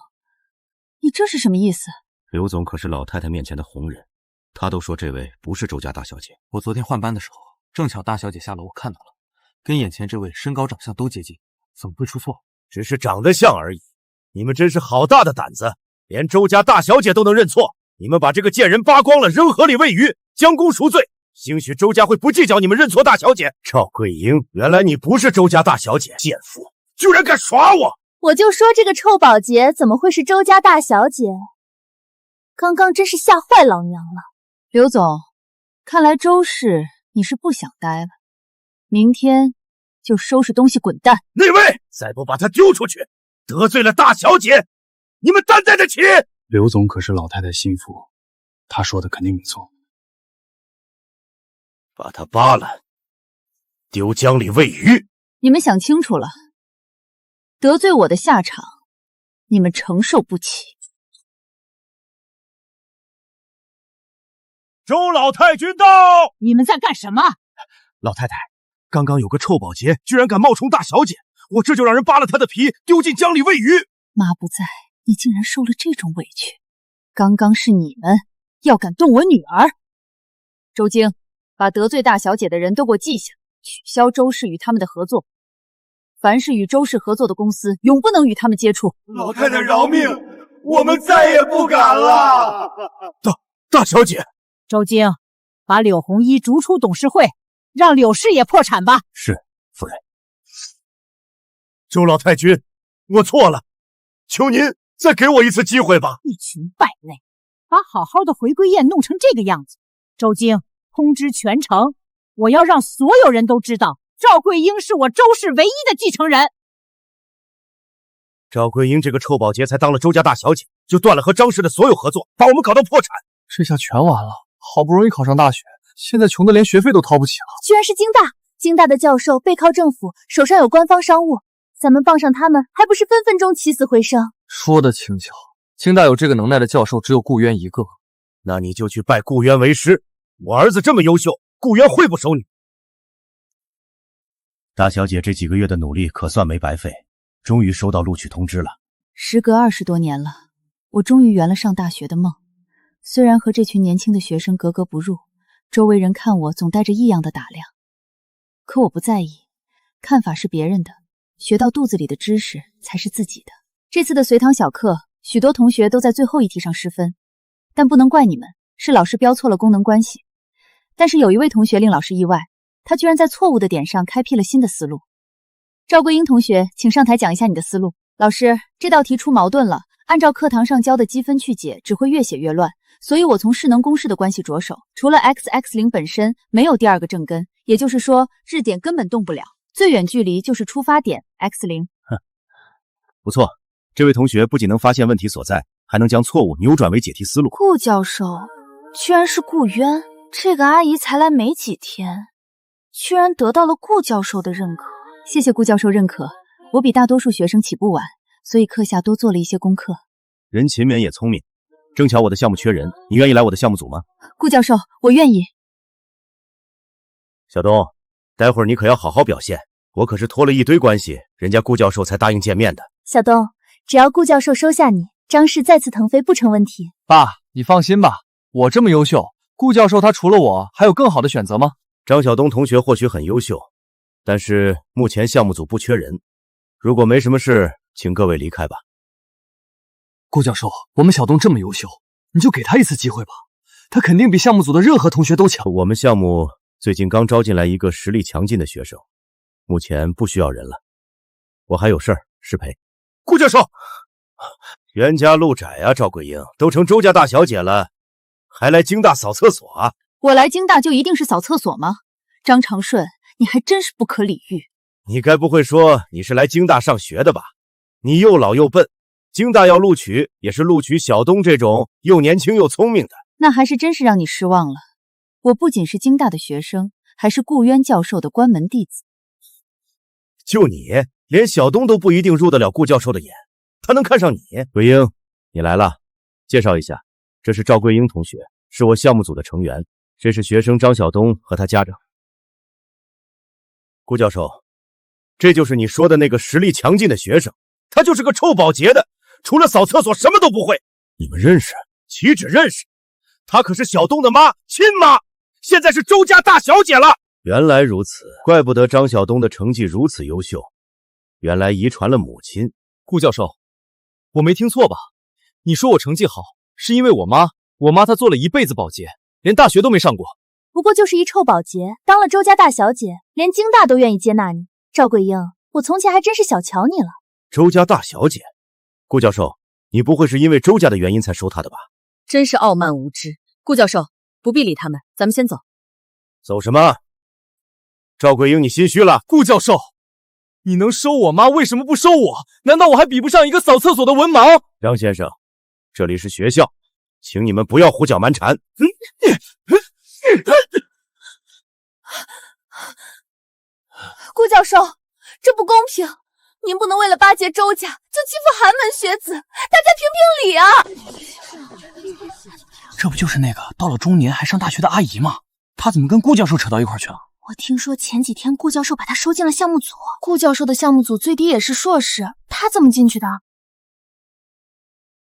S5: 你这是什么意思？
S9: 刘总可是老太太面前的红人，他都说这位不是周家大小姐。
S19: 我昨天换班的时候，正巧大小姐下楼，我看到了，跟眼前这位身高长相都接近，怎么会出错？
S2: 只是长得像而已。你们真是好大的胆子，连周家大小姐都能认错。你们把这个贱人扒光了，扔河里喂鱼，将功赎罪。兴许周家会不计较你们认错大小姐。赵桂英，原来你不是周家大小姐，贱妇，居然敢耍我！
S8: 我就说这个臭保洁怎么会是周家大小姐？刚刚真是吓坏老娘了。
S5: 刘总，看来周氏你是不想待了，明天就收拾东西滚蛋。
S2: 那位，再不把他丢出去，得罪了大小姐，你们担待得起？
S20: 刘总可是老太太心腹，他说的肯定没错。
S2: 把他扒了，丢江里喂鱼。
S5: 你们想清楚了，得罪我的下场，你们承受不起。
S2: 周老太君到！
S14: 你们在干什么？
S2: 老太太，刚刚有个臭保洁居然敢冒充大小姐，我这就让人扒了他的皮，丢进江里喂鱼。
S5: 妈不在，你竟然受了这种委屈。刚刚是你们要敢动我女儿。周京，把得罪大小姐的人都给我记下，取消周氏与他们的合作。凡是与周氏合作的公司，永不能与他们接触。
S6: 老太太饶命，我们再也不敢了。
S2: 大小姐，
S14: 周京，把柳红一逐出董事会，让柳氏也破产吧。
S2: 是，夫人。周老太君，我错了，求您再给我一次机会吧。
S14: 一群败类，把好好的回归宴弄成这个样子。周京，通知全城，我要让所有人都知道，赵桂英是我周氏唯一的继承人。
S2: 赵桂英这个臭保洁才当了周家大小姐，就断了和张氏的所有合作，把我们搞到破产。
S15: 这下全完了，好不容易考上大学，现在穷得连学费都掏不起了。
S8: 居然是京大，京大的教授背靠政府，手上有官方商务，咱们傍上他们，还不是分分钟起死回生？
S19: 说的轻巧，京大有这个能耐的教授只有顾渊一个。
S2: 那你就去拜顾渊为师，我儿子这么优秀，顾渊会不收你？大小姐这几个月的努力可算没白费，终于收到录取通知了。
S5: 时隔20多年了，我终于圆了上大学的梦。虽然和这群年轻的学生格格不入，周围人看我总带着异样的打量，可我不在意，看法是别人的，学到肚子里的知识才是自己的。这次的随堂小课，许多同学都在最后一题上失分，但不能怪你们，是老师标错了功能关系。但是有一位同学令老师意外，他居然在错误的点上开辟了新的思路。赵桂英同学，请上台讲一下你的思路。老师，这道题出矛盾了，按照课堂上教的积分去解，只会越写越乱，所以我从势能公式的关系着手，除了 x(x0) 本身，没有第二个正根，也就是说质点根本动不了，最远距离就是出发点 x0。
S2: 不错，这位同学不仅能发现问题所在，还能将错误扭转为解题思路。
S1: 顾教授，居然是顾渊，这个阿姨才来没几天，居然得到了顾教授的认可。
S5: 谢谢顾教授认可，我比大多数学生起步晚，所以课下多做了一些功课。
S2: 人勤勉也聪明，正巧我的项目缺人，你愿意来我的项目组吗？
S5: 顾教授，我愿意。
S2: 小东，待会儿你可要好好表现，我可是托了一堆关系，人家顾教授才答应见面的。
S8: 小东，只要顾教授收下你，张氏再次腾飞不成问题。
S19: 爸，你放心吧，我这么优秀，顾教授他除了我还有更好的选择吗？
S2: 张晓东同学或许很优秀，但是目前项目组不缺人，如果没什么事，请各位离开吧。
S19: 顾教授，我们小东这么优秀，你就给他一次机会吧，他肯定比项目组的任何同学都强。
S2: 我们项目最近刚招进来一个实力强劲的学生，目前不需要人了，我还有事儿，失陪。顾教授，冤家路窄啊，赵桂英都成周家大小姐了，还来京大扫厕所啊？
S5: 我来京大就一定是扫厕所吗？张长顺，你还真是不可理喻。
S2: 你该不会说你是来京大上学的吧？你又老又笨，京大要录取也是录取小东这种又年轻又聪明的。
S5: 那还是真是让你失望了。我不仅是京大的学生，还是顾渊教授的关门弟子。
S2: 就你，连小东都不一定入得了顾教授的眼，他能看上你？桂英，你来了，介绍一下，这是赵桂英同学，是我项目组的成员，这是学生张晓东和他家长。顾教授，这就是你说的那个实力强劲的学生，他就是个臭保洁的，除了扫厕所什么都不会。你们认识？岂止认识，她可是小东的妈，亲妈，现在是周家大小姐了。原来如此，怪不得张晓东的成绩如此优秀，原来遗传了母亲。
S15: 顾教授，我没听错吧？你说我成绩好，是因为我妈她做了一辈子保洁，连大学都没上过。
S8: 不过就是一臭保洁，当了周家大小姐，连京大都愿意接纳你。赵桂英，我从前还真是小瞧你了。
S2: 周家大小姐，顾教授，你不会是因为周家的原因才收她的吧？
S10: 真是傲慢无知。顾教授，不必理他们，咱们先走。
S2: 走什么？赵桂英，你心虚了。
S15: 顾教授，你能收我妈，为什么不收我？难道我还比不上一个扫厕所的文盲？
S2: 张先生，这里是学校，请你们不要胡搅蛮缠。
S1: 顾教授，这不公平！您不能为了巴结周家，就欺负寒门学子，大家评评理啊！
S19: 这不就是那个到了中年还上大学的阿姨吗？她怎么跟顾教授扯到一块去了？
S1: 我听说前几天顾教授把她收进了项目组，顾教授的项目组最低也是硕士，他怎么进去的？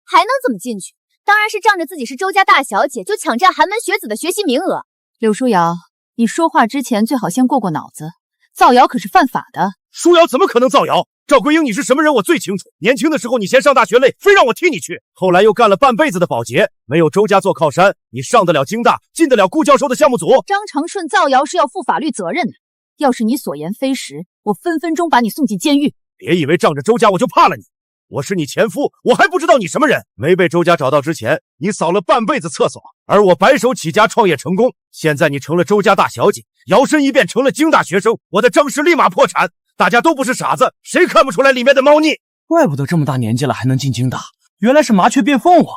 S8: 还能怎么进去？当然是仗着自己是周家大小姐，就抢占寒门学子的学习名额。
S5: 柳书瑶，你说话之前最好先过脑子，造谣可是犯法的。
S2: 书瑶怎么可能造谣？赵桂英，你是什么人我最清楚。年轻的时候你嫌上大学累，非让我替你去，后来又干了半辈子的保洁，没有周家做靠山，你上得了京大，进得了顾教授的项目组。
S5: 张长顺造谣是要负法律责任的，要是你所言非实，我分分钟把你送进监狱。
S2: 别以为仗着周家我就怕了你，我是你前夫，我还不知道你什么人。没被周家找到之前，你扫了半辈子厕所，而我白手起家创业成功，现在你成了周家大小姐，摇身一变成了京大学生，我的张氏立马破产。大家都不是傻子，谁看不出来里面的猫腻？
S19: 怪不得这么大年纪了还能进京大，原来是麻雀变凤凰，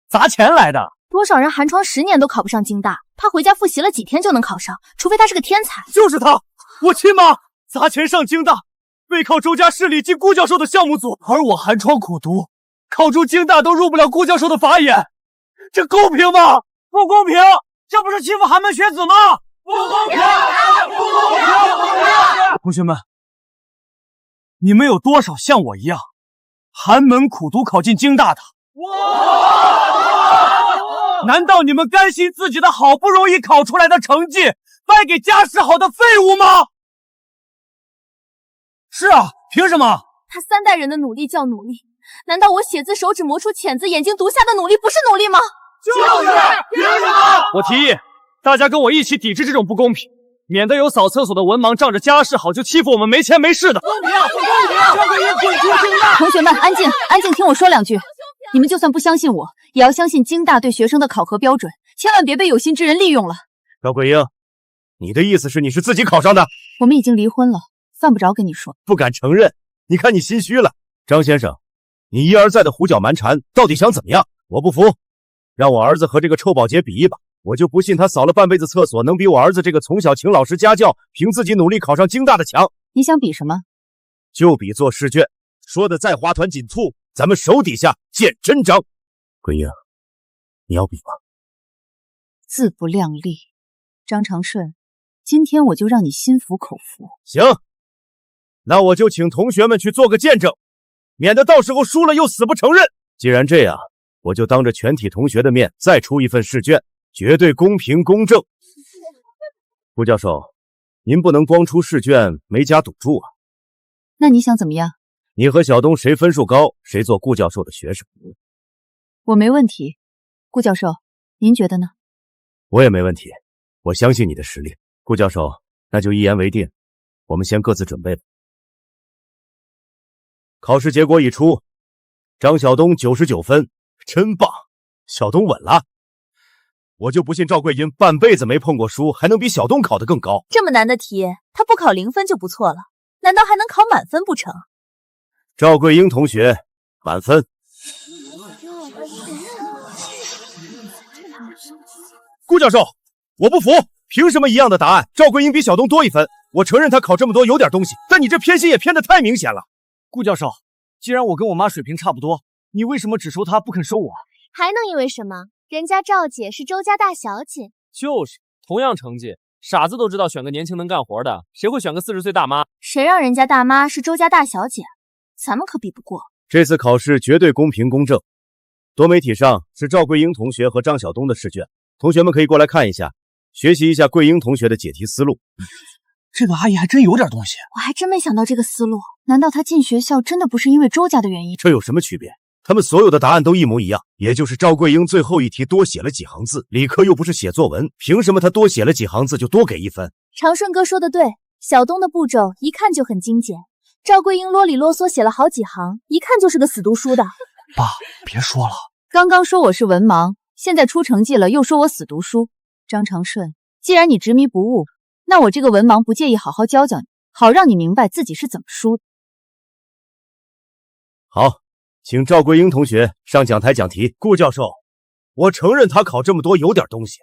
S19: 砸钱来的。
S1: 多少人寒窗10年都考不上京大，他回家复习了几天就能考上，除非他是个天才。
S15: 就是他，我亲妈砸钱上京大，背靠周家势力进顾教授的项目组，而我寒窗苦读，考出京大都入不了顾教授的法眼，这公平吗？不公平！这不是欺负寒门学子吗？不公平！不公平！同学们，你们有多少像我一样寒门苦读考进京大的？难道你们甘心自己的好不容易考出来的成绩败给家世好的废物吗？是啊，凭什么？
S1: 他3代人的努力叫努力，难道我写字手指磨出茧子，眼睛读瞎的努力不是努力吗？
S15: 就是凭什么？我提议大家跟我一起抵制这种不公平，免得有扫厕所的文盲仗着家世好就欺负我们没钱没势的。公平！不公平！
S5: 赵桂英滚出京大！同学们，安静，安静，听我说2句。你们就算不相信我，也要相信京大对学生的考核标准，千万别被有心之人利用了。
S2: 赵桂英，你的意思是你是自己考上的？
S5: 我们已经离婚了，犯不着跟你说。
S2: 不敢承认，你看你心虚了。张先生，你一而再的胡搅蛮缠，到底想怎么样？我不服，让我儿子和这个臭保洁比一把，我就不信他扫了半辈子厕所，能比我儿子这个从小请老师家教，凭自己努力考上京大的强。
S5: 你想比什么？
S2: 就比做试卷，说的再花团锦簇，咱们手底下见真章。桂英，你要比吗？
S5: 自不量力。张长顺，今天我就让你心服口服。
S2: 行，那我就请同学们去做个见证，免得到时候输了又死不承认。既然这样，我就当着全体同学的面再出一份试卷，绝对公平公正。顾教授，您不能光出试卷没加赌注啊。
S5: 那你想怎么样？
S2: 你和小东谁分数高，谁做顾教授的学生。
S5: 我没问题。顾教授，您觉得呢？
S2: 我也没问题，我相信你的实力。顾教授，那就一言为定，我们先各自准备吧。考试结果已出，张晓东99分，真棒，小东稳了。我就不信赵桂英半辈子没碰过书，还能比小东考得更高。
S1: 这么难的题，他不考0分就不错了，难道还能考满分不成？
S2: 赵桂英同学，满分。顾教授，我不服，凭什么一样的答案，赵桂英比小东多1分？我承认他考这么多有点东西，但你这偏心也偏得太明显了。
S15: 顾教授，既然我跟我妈水平差不多，你为什么只收她不肯收我？
S8: 还能因为什么？人家赵姐是周家大小姐。
S12: 就是同样成绩，傻子都知道选个年轻能干活的，谁会选个40岁大妈？
S1: 谁让人家大妈是周家大小姐，咱们可比不过。
S2: 这次考试绝对公平公正。多媒体上是赵桂英同学和张晓东的试卷，同学们可以过来看一下，学习一下桂英同学的解题思路。
S19: 这个阿姨还真有点东西。
S1: 我还真没想到这个思路，难道她进学校真的不是因为周家的原因？
S2: 这有什么区别？他们所有的答案都一模一样，也就是赵桂英最后一题多写了几行字，理科又不是写作文，凭什么她多写了几行字就多给1分？
S8: 长顺哥说的对，小东的步骤一看就很精简，赵桂英啰里啰嗦写了好几行，一看就是个死读书的。
S19: 爸，别说了。
S5: 刚刚说我是文盲，现在出成绩了又说我死读书。张长顺，既然你执迷不悟，那我这个文盲不介意好好教教你，好让你明白自己是怎么输的。
S2: 好，请赵桂英同学上讲台讲题。顾教授，我承认他考这么多有点东西，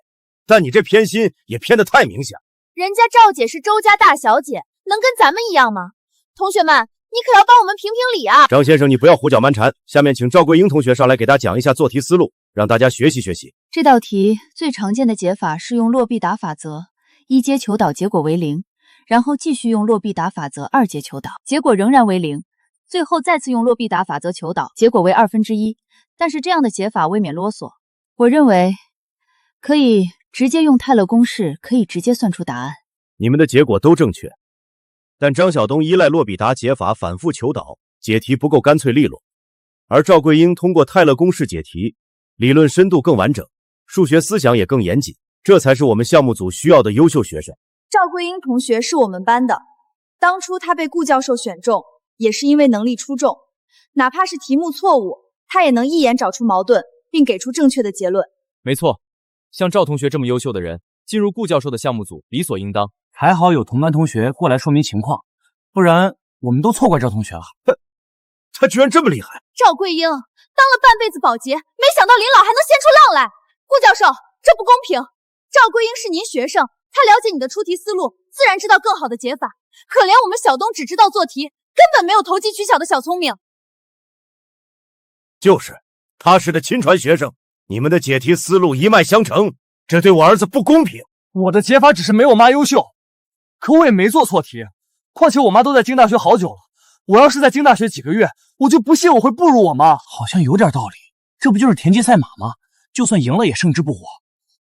S2: 但你这偏心也偏得太明显。
S8: 人家赵姐是周家大小姐，能跟咱们一样吗？同学们，你可要帮我们评评理啊！
S2: 张先生，你不要胡搅蛮缠。下面请赵桂英同学上来给大家讲一下做题思路，让大家学习学习。
S5: 这道题最常见的解法是用洛必达法则，一阶求导，结果为0，然后继续用洛必达法则2阶求导，结果仍然为0，最后再次用洛必达法则求导，结果为1/2。但是这样的解法未免啰嗦，我认为可以直接用泰勒公式，可以直接算出答案。
S2: 你们的结果都正确，但张晓东依赖洛必达解法反复求导，解题不够干脆利落，而赵桂英通过泰勒公式解题，理论深度更完整，数学思想也更严谨，这才是我们项目组需要的优秀学生。
S21: 赵桂英同学是我们班的，当初她被顾教授选中，也是因为能力出众，哪怕是题目错误，她也能一眼找出矛盾，并给出正确的结论。
S12: 没错，像赵同学这么优秀的人，进入顾教授的项目组理所应当。
S19: 还好有同班同学过来说明情况，不然我们都错怪赵同学了。
S2: 他居然这么厉害！
S8: 赵桂英当了半辈子保洁，没想到临老还能掀出浪来。顾教授，这不公平！赵桂英是您学生，她了解你的出题思路，自然知道更好的解法。可怜我们小东只知道做题，根本没有投机取巧的小聪明。
S2: 就是，他是的亲传学生，你们的解题思路一脉相承，这对我儿子不公平。
S19: 我的解法只是没我妈优秀，可我也没做错题。况且我妈都在京大学好久了，我要是在京大学几个月，我就不信我会不如我妈。好像有点道理，这不就是田忌赛马吗？就算赢了也胜之不武。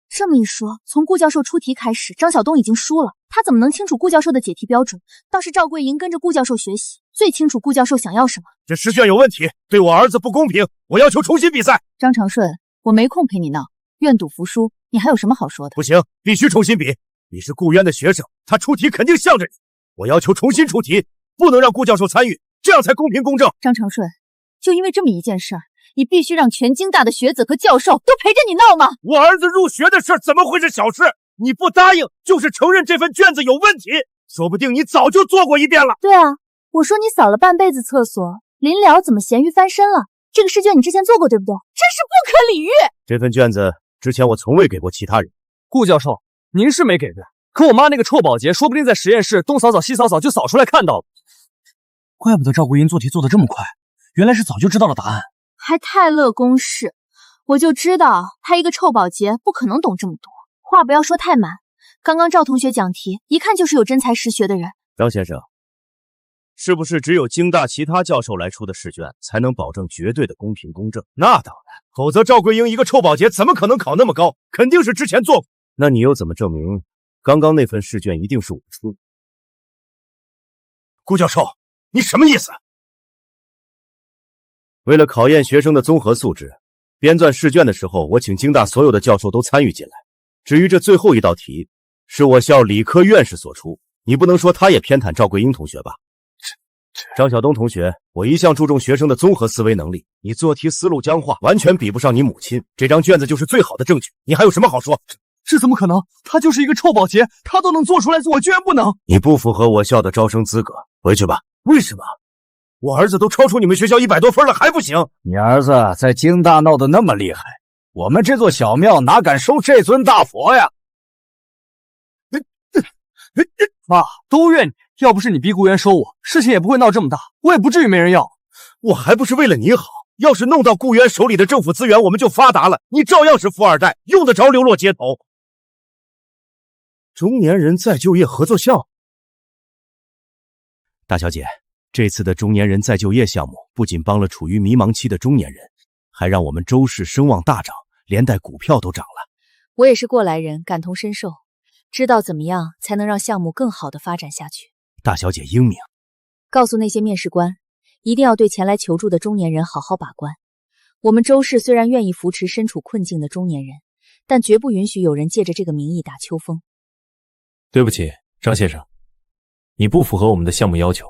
S8: 这么一说，从顾教授出题开始，张晓东已经输了。他怎么能清楚顾教授的解题标准？倒是赵桂英跟着顾教授学习，最清楚顾教授想要什么。
S2: 这试卷有问题，对我儿子不公平，我要求重新比赛。
S5: 张长顺，我没空陪你闹，愿赌服输，你还有什么好说的？
S2: 不行，必须重新比。你是顾渊的学生，他出题肯定向着你。我要求重新出题，不能让顾教授参与，这样才公平公正。
S5: 张长顺，就因为这么一件事儿，你必须让全京大的学子和教授都陪着你闹吗？
S2: 我儿子入学的事怎么会是小事？你不答应就是承认这份卷子有问题，说不定你早就做过一遍了。
S8: 对啊，我说你扫了半辈子厕所，临了怎么咸鱼翻身了？这个试卷你之前做过对不对？真是不可理喻！
S2: 这份卷子之前我从未给过其他人。
S19: 顾教授，您是没给的，可我妈那个臭保洁说不定在实验室东扫扫西扫扫就扫出来看到了。怪不得赵桂英做题做得这么快，原来是早就知道了答案。
S8: 还泰勒公式，我就知道他一个臭保洁不可能懂这么多。话不要说太满，刚刚赵同学讲题，一看就是有真才实学的人。
S2: 张先生，是不是只有京大其他教授来出的试卷才能保证绝对的公平公正？那当然，否则赵桂英一个臭保洁怎么可能考那么高？肯定是之前做过。那你又怎么证明刚刚那份试卷一定是我出的？顾教授，你什么意思？为了考验学生的综合素质，编纂试卷的时候，我请京大所有的教授都参与进来。至于这最后一道题，是我校理科院士所出，你不能说他也偏袒赵桂英同学吧？张晓东同学，我一向注重学生的综合思维能力，你做题思路僵化，完全比不上你母亲。这张卷子就是最好的证据，你还有什么好说？
S19: 这怎么可能？他就是一个臭保洁，他都能做出来，我居然不能？
S2: 你不符合我校的招生资格，回去吧。为什么？我儿子都超出你们学校100多分了，还不行？
S22: 你儿子在京大闹得那么厉害，我们这座小庙哪敢收这尊大佛呀？
S19: 妈，都怨你，要不是你逼顾源收我，事情也不会闹这么大，我也不至于没人要。
S2: 我还不是为了你好，要是弄到顾源手里的政府资源，我们就发达了，你照样是富二代，用得着流落街头。中年人再就业合作项目，大小姐，这次的中年人再就业项目不仅帮了处于迷茫期的中年人，还让我们周氏声望大涨，连带股票都涨了。
S10: 我也是过来人，感同身受，知道怎么样才能让项目更好的发展下去。
S2: 大小姐英明，
S10: 告诉那些面试官，一定要对前来求助的中年人好好把关。我们周氏虽然愿意扶持身处困境的中年人，但绝不允许有人借着这个名义打秋风。
S12: 对不起，张先生，你不符合我们的项目要求。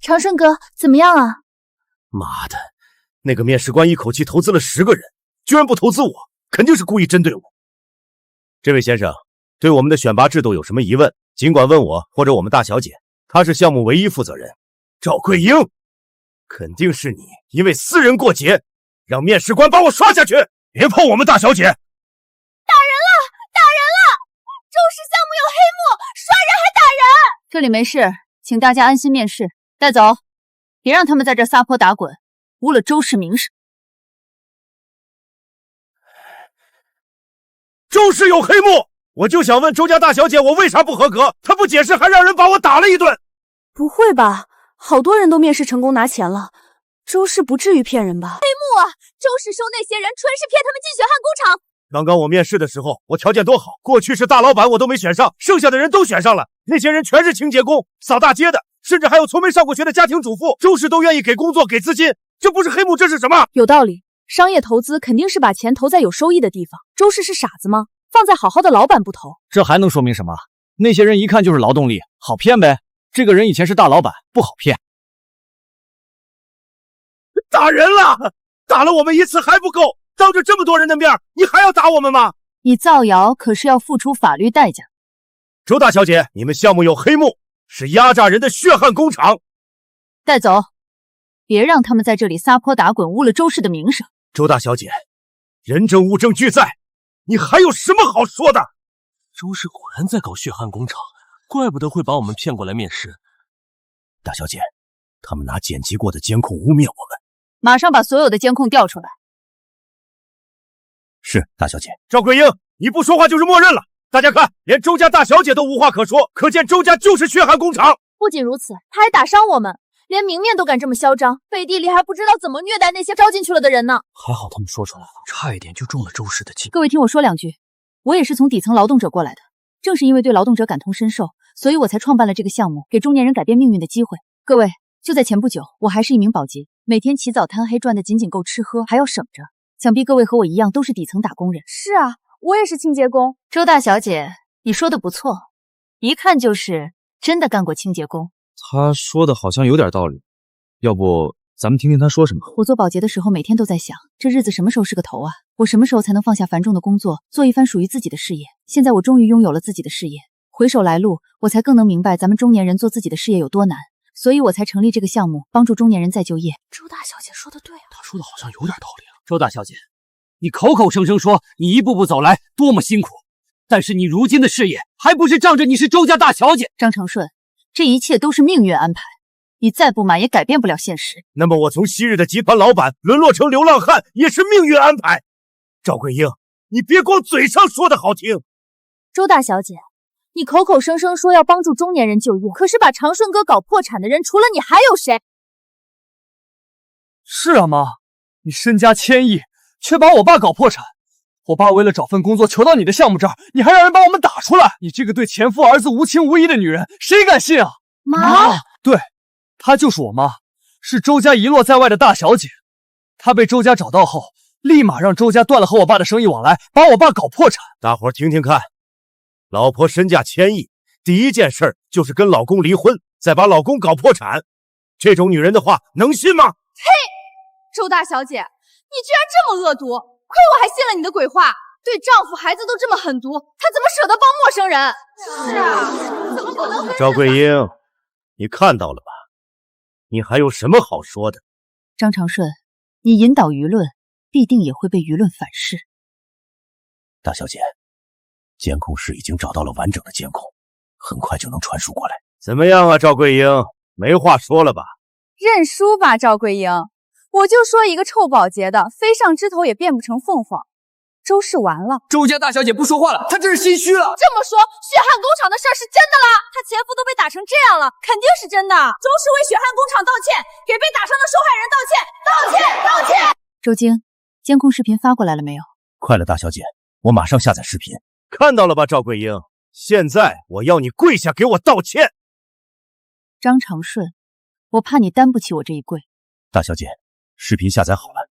S1: 长顺哥，怎么样啊？
S2: 妈的，那个面试官一口气投资了10个人，居然不投资我，肯定是故意针对我。这位先生，对我们的选拔制度有什么疑问，尽管问我或者我们大小姐，她是项目唯一负责人。赵桂英，肯定是你因为私人过节，让面试官把我刷下去。别碰我们大小姐！
S8: 打人了！打人了！周氏项目有黑幕，刷人还打人！
S10: 这里没事，请大家安心面试。带走，别让他们在这撒泼打滚，污了周氏名声。
S2: 周氏有黑幕，我就想问周家大小姐，我为啥不合格？她不解释，还让人把我打了一顿。
S21: 不会吧？好多人都面试成功拿钱了，周氏不至于骗人吧？
S8: 黑幕啊！周氏收那些人纯是骗他们进血汗工厂。
S2: 刚刚我面试的时候，我条件多好，过去是大老板我都没选上，剩下的人都选上了。那些人全是清洁工、扫大街的，甚至还有从没上过学的家庭主妇。周氏都愿意给工作、给资金，这不是黑幕，这是什么？
S21: 有道理，商业投资肯定是把钱投在有收益的地方。周氏是傻子吗？放在好好的老板不投，
S19: 这还能说明什么？那些人一看就是劳动力，好骗呗。这个人以前是大老板，不好骗。
S2: 打人了！打了我们一次还不够，当着这么多人的面，你还要打我们吗？
S10: 你造谣可是要付出法律代价。
S2: 周大小姐，你们项目有黑幕，是压榨人的血汗工厂。
S10: 带走，别让他们在这里撒泼打滚，污了周氏的名声。
S2: 周大小姐，人证物证俱在，你还有什么好说的？
S15: 周氏果然在搞血汗工厂，怪不得会把我们骗过来面试。
S2: 大小姐，他们拿剪辑过的监控污蔑我们。
S10: 马上把所有的监控调出来。
S2: 是，大小姐。赵桂英，你不说话就是默认了。大家看，连周家大小姐都无话可说，可见周家就是血汗工厂。
S8: 不仅如此，他还打伤我们，连明面都敢这么嚣张，背地里还不知道怎么虐待那些招进去了的人呢。
S20: 还好他们说出来了，差一点就中了周氏的计。
S10: 各位听我说两句，我也是从底层劳动者过来的，正是因为对劳动者感同身受，所以我才创办了这个项目，给中年人改变命运的机会。各位，就在前不久，我还是一名保洁，每天起早贪黑，赚的仅仅够吃喝，还要省着。想必各位和我一样都是底层打工人。
S21: 是啊，我也是清洁工。
S10: 周大小姐，你说的不错，一看就是真的干过清洁工。
S11: 他说的好像有点道理，要不咱们听听他说什么。
S10: 我做保洁的时候，每天都在想，这日子什么时候是个头啊？我什么时候才能放下繁重的工作，做一番属于自己的事业？现在我终于拥有了自己的事业，回首来路，我才更能明白咱们中年人做自己的事业有多难。所以我才成立这个项目，帮助中年人再就业。
S21: 周大小姐说的对啊，
S15: 她说的好像有点道理啊。
S4: 周大小姐，你口口声声说你一步步走来多么辛苦，但是你如今的事业还不是仗着你是周家大小姐？
S10: 张成顺，这一切都是命运安排，你再不满也改变不了现实。
S2: 那么我从昔日的集团老板沦落成流浪汉，也是命运安排。赵桂英，你别光嘴上说的好听。
S8: 周大小姐，你口口声声说要帮助中年人就业，可是把长顺哥搞破产的人，除了你还有谁？
S19: 是啊，妈，你身家1000亿，却把我爸搞破产。我爸为了找份工作求到你的项目这儿，你还让人把我们打出来。你这个对前夫儿子无情无义的女人，谁敢信啊？
S8: 妈，
S19: 对，她就是我妈，是周家遗落在外的大小姐。她被周家找到后，立马让周家断了和我爸的生意往来，把我爸搞破产。
S2: 大伙儿听听看，老婆身价1000亿，第一件事就是跟老公离婚，再把老公搞破产。这种女人的话能信吗？
S21: 嘿，周大小姐，你居然这么恶毒，亏我还信了你的鬼话。对丈夫孩子都这么狠毒，她怎么舍得帮陌生人？是啊，怎么可能？
S2: 赵桂英，你看到了吧？你还有什么好说的？
S10: 张长顺，你引导舆论，必定也会被舆论反噬。
S2: 大小姐，监控室已经找到了完整的监控，很快就能传输过来。怎么样啊，赵桂英，没话说了吧？
S21: 认输吧，赵桂英。我就说一个臭保洁的，飞上枝头也变不成凤凰。周氏完了，
S19: 周家大小姐不说话了，她这是心虚了。
S21: 这么说，血汗工厂的事儿是真的啦？她前夫都被打成这样了，肯定是真的。周氏为血汗工厂道歉，给被打伤的受害人道歉，道歉，道歉。
S10: 周京，监控视频发过来了没有？
S2: 快了，大小姐，我马上下载视频。看到了吧，赵桂英？现在我要你跪下给我道歉。
S10: 张长顺，我怕你担不起我这一跪。
S2: 大小姐，视频下载好了。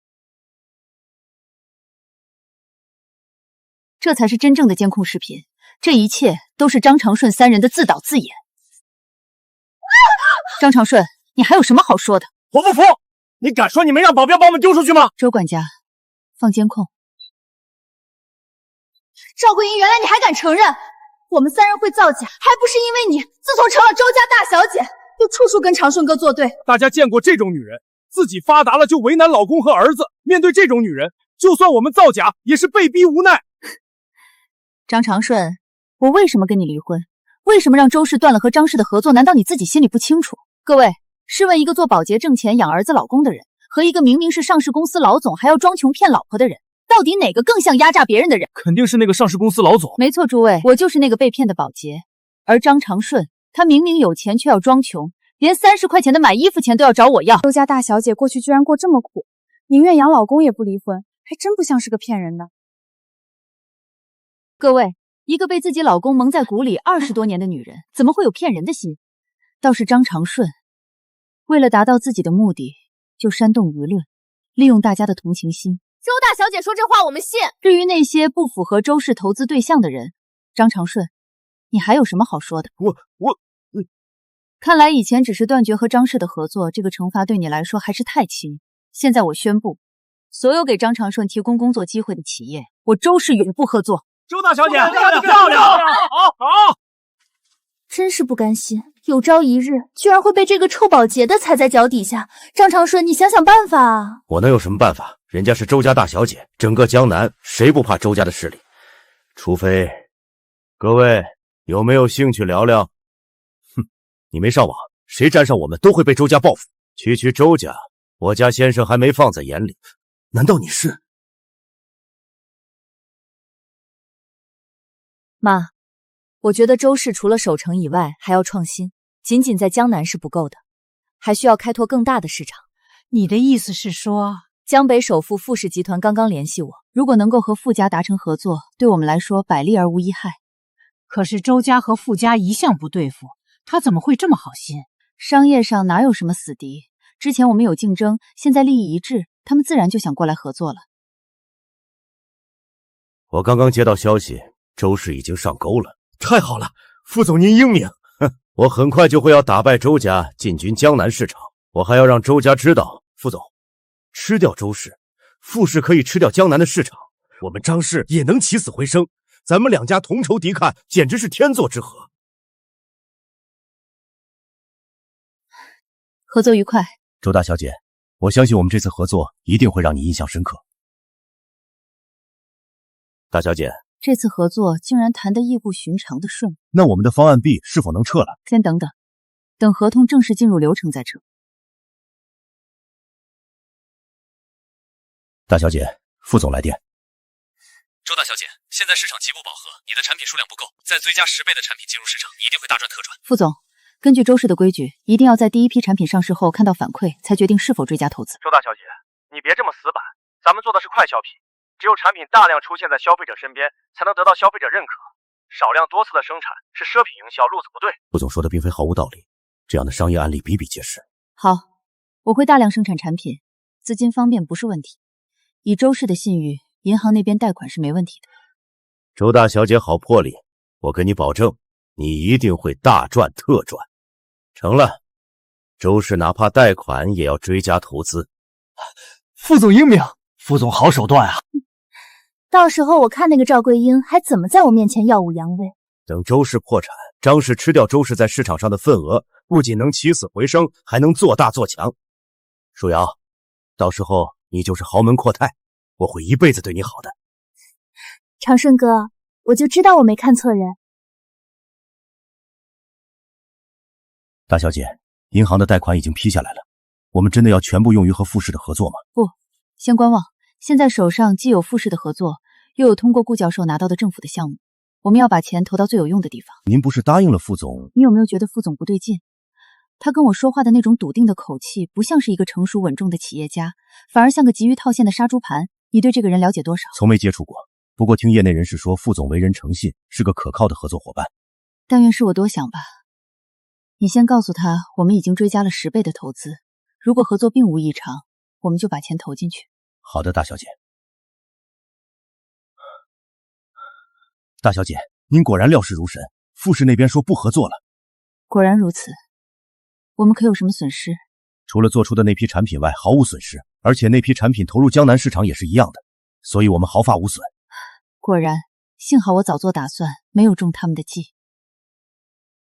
S10: 这才是真正的监控视频，这一切都是张长顺3人的自导自演。
S5: 张长顺，你还有什么好说的？
S15: 我不服！你敢说你没让保镖把我们丢出去吗？
S5: 周管家，放监控。
S8: 赵桂英，原来你还敢承认我们三人会造假，还不是因为你自从成了周家大小姐，就处处跟长顺哥作对。
S12: 大家见过这种女人，自己发达了就为难老公和儿子。面对这种女人，就算我们造假，也是被逼无奈。
S5: 张长顺，我为什么跟你离婚？为什么让周氏断了和张氏的合作？难道你自己心里不清楚？各位，试问一个做保洁挣钱养儿子老公的人，和一个明明是上市公司老总还要装穷骗老婆的人，到底哪个更像压榨别人的人？
S19: 肯定是那个上市公司老总。
S5: 没错，诸位，我就是那个被骗的保洁。而张长顺，他明明有钱却要装穷，连30块钱的买衣服钱都要找我要。
S21: 周家大小姐过去居然过这么苦，宁愿养老公也不离婚，还真不像是个骗人的。
S5: 各位，一个被自己老公蒙在鼓里20多年的女人，怎么会有骗人的心？倒是张长顺，为了达到自己的目的，就煽动舆论，利用大家的同情心。
S8: 周大小姐说这话我们信。
S5: 至于那些不符合周氏投资对象的人，张长顺，你还有什么好说的？看来以前只是断绝和张氏的合作，这个惩罚对你来说还是太轻。现在我宣布，所有给张长顺提供工作机会的企业，我周氏永不合作。
S15: 周大小姐，漂亮！好！
S8: 真是不甘心，有朝一日居然会被这个臭保洁的踩在脚底下。张长顺，你想想办法啊！
S2: 我能有什么办法？人家是周家大小姐，整个江南谁不怕周家的势力？除非各位有没有兴趣聊聊？哼，你没上网，谁沾上我们都会被周家报复。区区周家，我家先生还没放在眼里，难道你是？
S1: 妈，我觉得周氏除了守城以外，还要创新，仅仅在江南是不够的，还需要开拓更大的市场。
S14: 你的意思是说，
S1: 江北首富傅氏集团刚刚联系我，如果能够和傅家达成合作，对我们来说百利而无一害。
S14: 可是周家和傅家一向不对付，他怎么会这么好心？
S1: 商业上哪有什么死敌？之前我们有竞争，现在利益一致，他们自然就想过来合作了。
S2: 我刚刚接到消息，周氏已经上钩了。
S15: 太好了，副总您英明。
S2: 我很快就会要打败周家，进军江南市场。我还要让周家知道，副总吃掉周氏，傅氏可以吃掉江南的市场，我们张氏也能起死回生。咱们两家同仇敌忾，简直是天作之合。
S1: 合作愉快。
S11: 周大小姐，我相信我们这次合作一定会让你印象深刻。
S2: 大小姐，
S1: 这次合作竟然谈得异乎寻常的顺。
S11: 那我们的方案 B 是否能撤了？
S1: 先等等，等合同正式进入流程再撤。
S11: 大小姐，副总来电。
S12: 周大小姐，现在市场极不饱和，你的产品数量不够，再追加10倍的产品进入市场，一定会大赚特赚。
S1: 副总，根据周氏的规矩，一定要在第一批产品上市后看到反馈，才决定是否追加投资。
S15: 周大小姐，你别这么死板，咱们做的是快消品，只有产品大量出现在消费者身边，才能得到消费者认可。少量多次的生产是奢品营销，路子不对。
S2: 副总说的并非毫无道理，这样的商业案例比比皆是。
S1: 好，我会大量生产产品，资金方面不是问题。以周氏的信誉，银行那边贷款是没问题的。
S2: 周大小姐好魄力，我跟你保证，你一定会大赚特赚。成了，周氏哪怕贷款也要追加投资。
S19: 副总英明，副总好手段啊！
S8: 到时候我看那个赵桂英还怎么在我面前耀武扬威。
S2: 等周氏破产，张氏吃掉周氏在市场上的份额，不仅能起死回生，还能做大做强。舒瑶，到时候你就是豪门阔太，我会一辈子对你好的。
S8: 长顺哥，我就知道我没看错人。
S11: 大小姐，银行的贷款已经批下来了，我们真的要全部用于和傅氏的合作吗？
S1: 不，先观望。现在手上既有傅氏的合作，又有通过顾教授拿到的政府的项目，我们要把钱投到最有用的地方。
S11: 您不是答应了副总？
S1: 你有没有觉得副总不对劲？他跟我说话的那种笃定的口气，不像是一个成熟稳重的企业家，反而像个急于套现的杀猪盘。你对这个人了解多少？
S11: 从没接触过，不过听业内人士说，副总为人诚信，是个可靠的合作伙伴。
S1: 但愿是我多想吧。你先告诉他，我们已经追加了10倍的投资，如果合作并无异常，我们就把钱投进去。
S11: 好的，大小姐。大小姐，您果然料事如神，傅氏那边说不合作了。
S1: 果然如此。
S5: 我们可有什么损失？
S2: 除了做出的那批产品外，毫无损失，而且那批产品投入江南市场也是一样的，所以我们毫发无损。
S5: 果然，幸好我早做打算，没有中他们的计。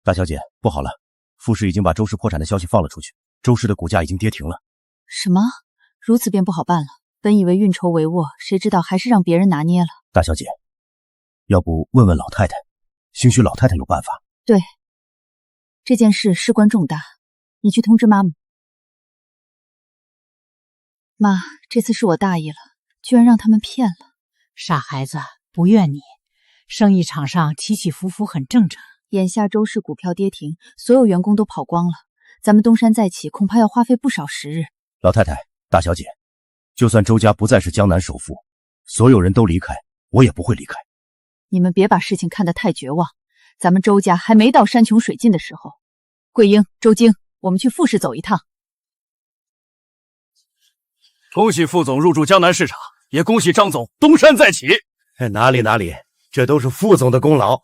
S2: 大小姐，不好了，傅氏已经把周氏破产的消息放了出去，周氏的股价已经跌停了。
S5: 什么？如此便不好办了？本以为运筹帷幄，谁知道还是让别人拿捏了。
S2: 大小姐，要不问问老太太，兴许老太太有办法。
S5: 对，这件事事关重大，你去通知妈妈。妈，这次是我大意了，居然让他们骗了。
S14: 傻孩子，不怨你。生意场上起起伏伏很正常。
S5: 眼下周氏股票跌停，所有员工都跑光了，咱们东山再起恐怕要花费不少时日。
S2: 老太太，大小姐，就算周家不再是江南首富，所有人都离开，我也不会离开。
S5: 你们别把事情看得太绝望，咱们周家还没到山穷水尽的时候。桂英、周京，我们去傅氏走一趟。
S12: 恭喜傅总入驻江南市场，也恭喜张总东山再起。
S2: 哪里，这都是傅总的功劳。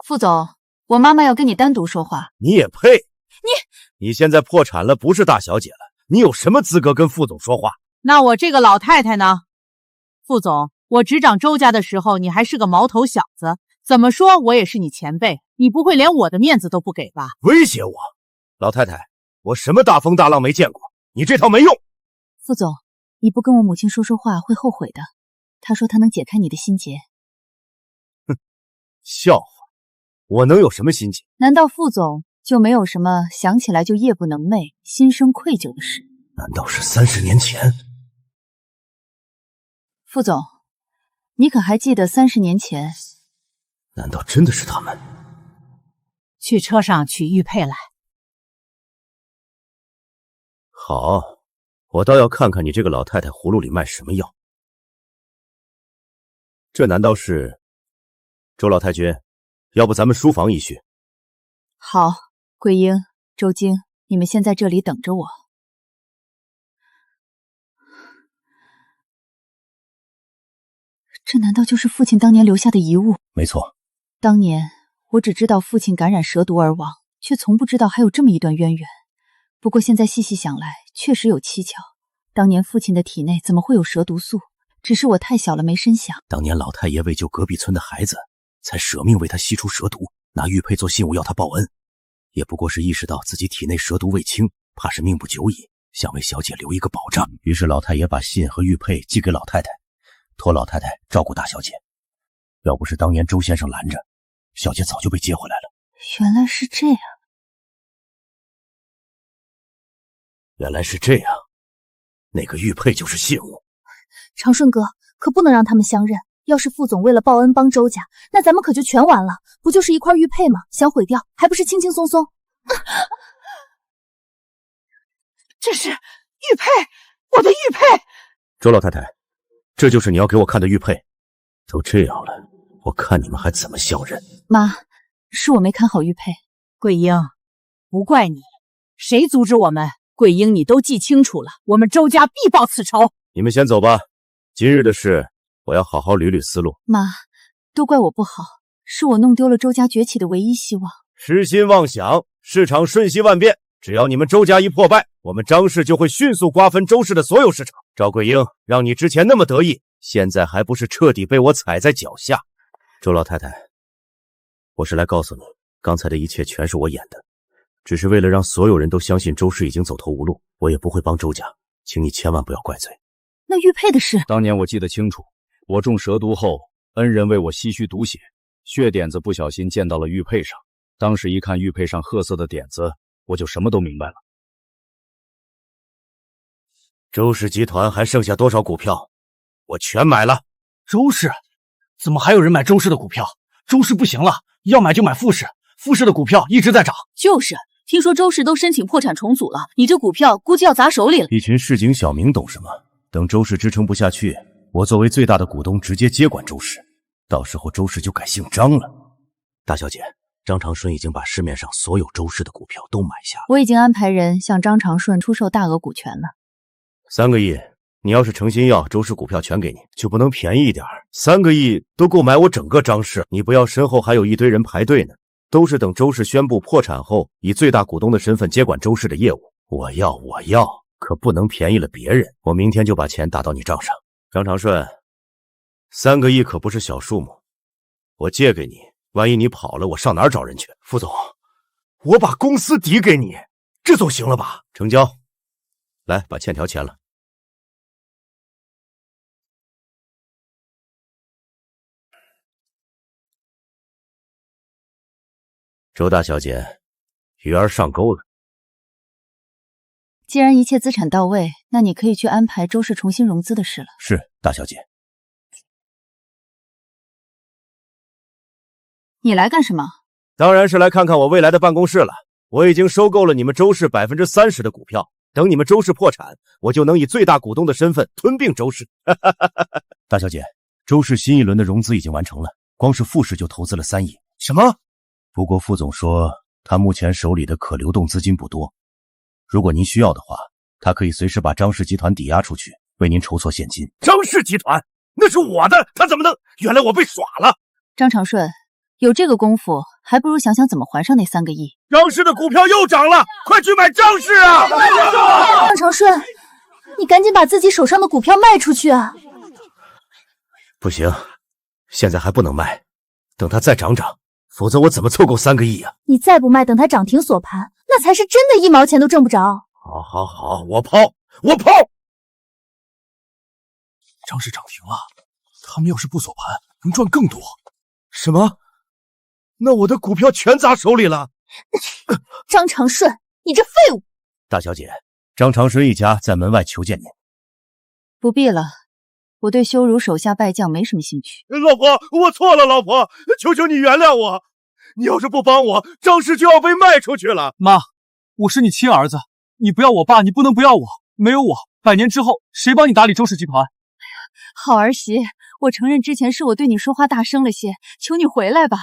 S5: 傅总，我妈妈要跟你单独说话。
S2: 你也配？你现在破产了，不是大小姐了，你有什么资格跟傅总说话？
S14: 那我这个老太太呢？傅总，我执掌周家的时候，你还是个毛头小子，怎么说我也是你前辈，你不会连我的面子都不给吧？
S2: 威胁我？老太太，我什么大风大浪没见过，你这套没用。
S5: 傅总，你不跟我母亲说说话会后悔的，她说她能解开你的心结。
S2: 哼，笑话，我能有什么心结？
S5: 难道傅总就没有什么想起来就夜不能寐、心生愧疚的事？
S2: 难道是30年前？
S5: 傅总，你可还记得30年前？
S2: 难道真的是他们？
S14: 去车上取玉佩来。
S2: 好，我倒要看看你这个老太太葫芦里卖什么药。这难道是……周老太君，要不咱们书房一叙？
S5: 好，桂英、周京，你们先在这里等着我。这难道就是父亲当年留下的遗物？
S2: 没错。
S5: 当年我只知道父亲感染蛇毒而亡，却从不知道还有这么一段渊源。不过现在细细想来，确实有蹊跷。当年父亲的体内怎么会有蛇毒素？只是我太小了，没深想。
S2: 当年老太爷为救隔壁村的孩子，才舍命为他吸出蛇毒，拿玉佩做信物要他报恩，也不过是意识到自己体内蛇毒未清，怕是命不久矣，想为小姐留一个保障。于是老太爷把信和玉佩寄给老太太，托老太太照顾大小姐。要不是当年周先生拦着，小姐早就被接回来了。
S5: 原来是这样。
S2: 原来是这样，那个玉佩就是信物。
S8: 长顺哥，可不能让他们相认。要是傅总为了报恩帮周家，那咱们可就全完了。不就是一块玉佩吗？想毁掉，还不是轻轻松松？
S14: 这是玉佩，我的玉佩！
S2: 周老太太，这就是你要给我看的玉佩。都这样了，我看你们还怎么相认？
S5: 妈，是我没看好玉佩。
S14: 桂英，不怪你，谁阻止我们？桂英，你都记清楚了，我们周家必报此仇。
S2: 你们先走吧，今日的事我要好好捋捋思路。
S5: 妈，都怪我不好，是我弄丢了周家崛起的唯一希望。
S2: 痴心妄想，市场瞬息万变，只要你们周家一破败，我们张氏就会迅速瓜分周氏的所有市场。赵桂英，让你之前那么得意，现在还不是彻底被我踩在脚下？周老太太，我是来告诉你，刚才的一切全是我演的，只是为了让所有人都相信周氏已经走投无路，我也不会帮周家，请你千万不要怪罪。
S5: 那玉佩的事，
S11: 当年我记得清楚，我中蛇毒后，恩人为我吸取毒血，血点子不小心溅到了玉佩上。当时一看玉佩上褐色的点子，我就什么都明白了。
S2: 周氏集团还剩下多少股票？我全买了。
S19: 周氏？怎么还有人买周氏的股票？周氏不行了，要买就买傅氏，傅氏的股票一直在涨。
S1: 就是，听说周氏都申请破产重组了，你这股票估计要砸手里了。
S2: 一群市井小民懂什么？等周氏支撑不下去，我作为最大的股东直接接管周氏，到时候周氏就改姓张了。大小姐，张长顺已经把市面上所有周氏的股票都买下了。
S5: 我已经安排人向张长顺出售大额股权了。
S2: 3个亿，你要是诚心要周氏股票全给你，就不能便宜一点？3个亿都够买我整个张氏，你不要身后还有一堆人排队呢，都是等周氏宣布破产后，以最大股东的身份接管周氏的业务。我要，可不能便宜了别人。我明天就把钱打到你账上。张长顺，3个亿可不是小数目，我借给你，万一你跑了，我上哪儿找人去？
S6: 副总，我把公司抵给你，这总行了吧？
S2: 成交。来，把欠条签了。周大小姐，鱼儿上钩了。
S5: 既然一切资产到位，那你可以去安排周氏重新融资的事了。
S2: 是，大小姐。
S5: 你来干什么？
S2: 当然是来看看我未来的办公室了。我已经收购了你们周氏30%的股票，等你们周氏破产，我就能以最大股东的身份吞并周氏。
S11: 大小姐，周氏新一轮的融资已经完成了，光是傅氏就投资了3亿。
S6: 什么？
S11: 不过副总说他目前手里的可流动资金不多，如果您需要的话，他可以随时把张氏集团抵押出去，为您筹措现金。
S6: 张氏集团那是我的，他怎么能？原来我被耍了。
S5: 张长顺，有这个功夫，还不如想想怎么还上那3个亿。
S6: 张氏的股票又涨了，快去买张氏啊！
S8: 张长顺，你赶紧把自己手上的股票卖出去啊！
S2: 不行，现在还不能卖，等它再涨涨，否则我怎么凑够3个亿啊？
S8: 你再不卖，等它涨停锁盘，那才是真的1毛钱都挣不着。
S6: 好，我抛！
S19: 张氏涨停了，他们要是不锁盘，能赚更多。
S6: 什么？那我的股票全砸手里了？
S8: 张长顺，你这废物！
S11: 大小姐，张长顺一家在门外求见您。
S5: 不必了，我对羞辱手下败将没什么兴趣。
S6: 老婆，我错了，老婆，求求你原谅我。你要是不帮我，张氏就要被卖出去了。
S19: 妈，我是你亲儿子，你不要我爸，你不能不要我。没有我，100年之后谁帮你打理周氏集团？
S5: 好儿媳，我承认之前是我对你说话大声了些，求你回来吧，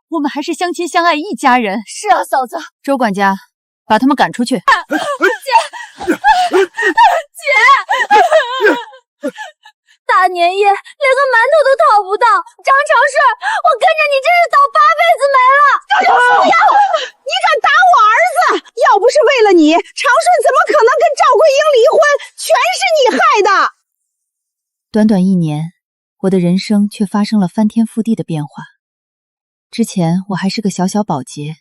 S5: 我们还是相亲相爱一家人。
S8: 是啊，嫂子。
S5: 周管家，把他们赶出去。
S8: 姐，大年夜连个馒头都讨不到，张长顺，我跟着你真是倒8辈子霉了！
S7: 不要！你敢打我儿子？要不是为了你，长顺怎么可能跟赵桂英离婚？全是你害的！
S5: 短短1年，我的人生却发生了翻天覆地的变化。之前我还是个小小保洁，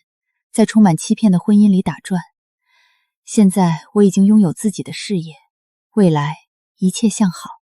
S5: 在充满欺骗的婚姻里打转。现在我已经拥有自己的事业，未来一切向好。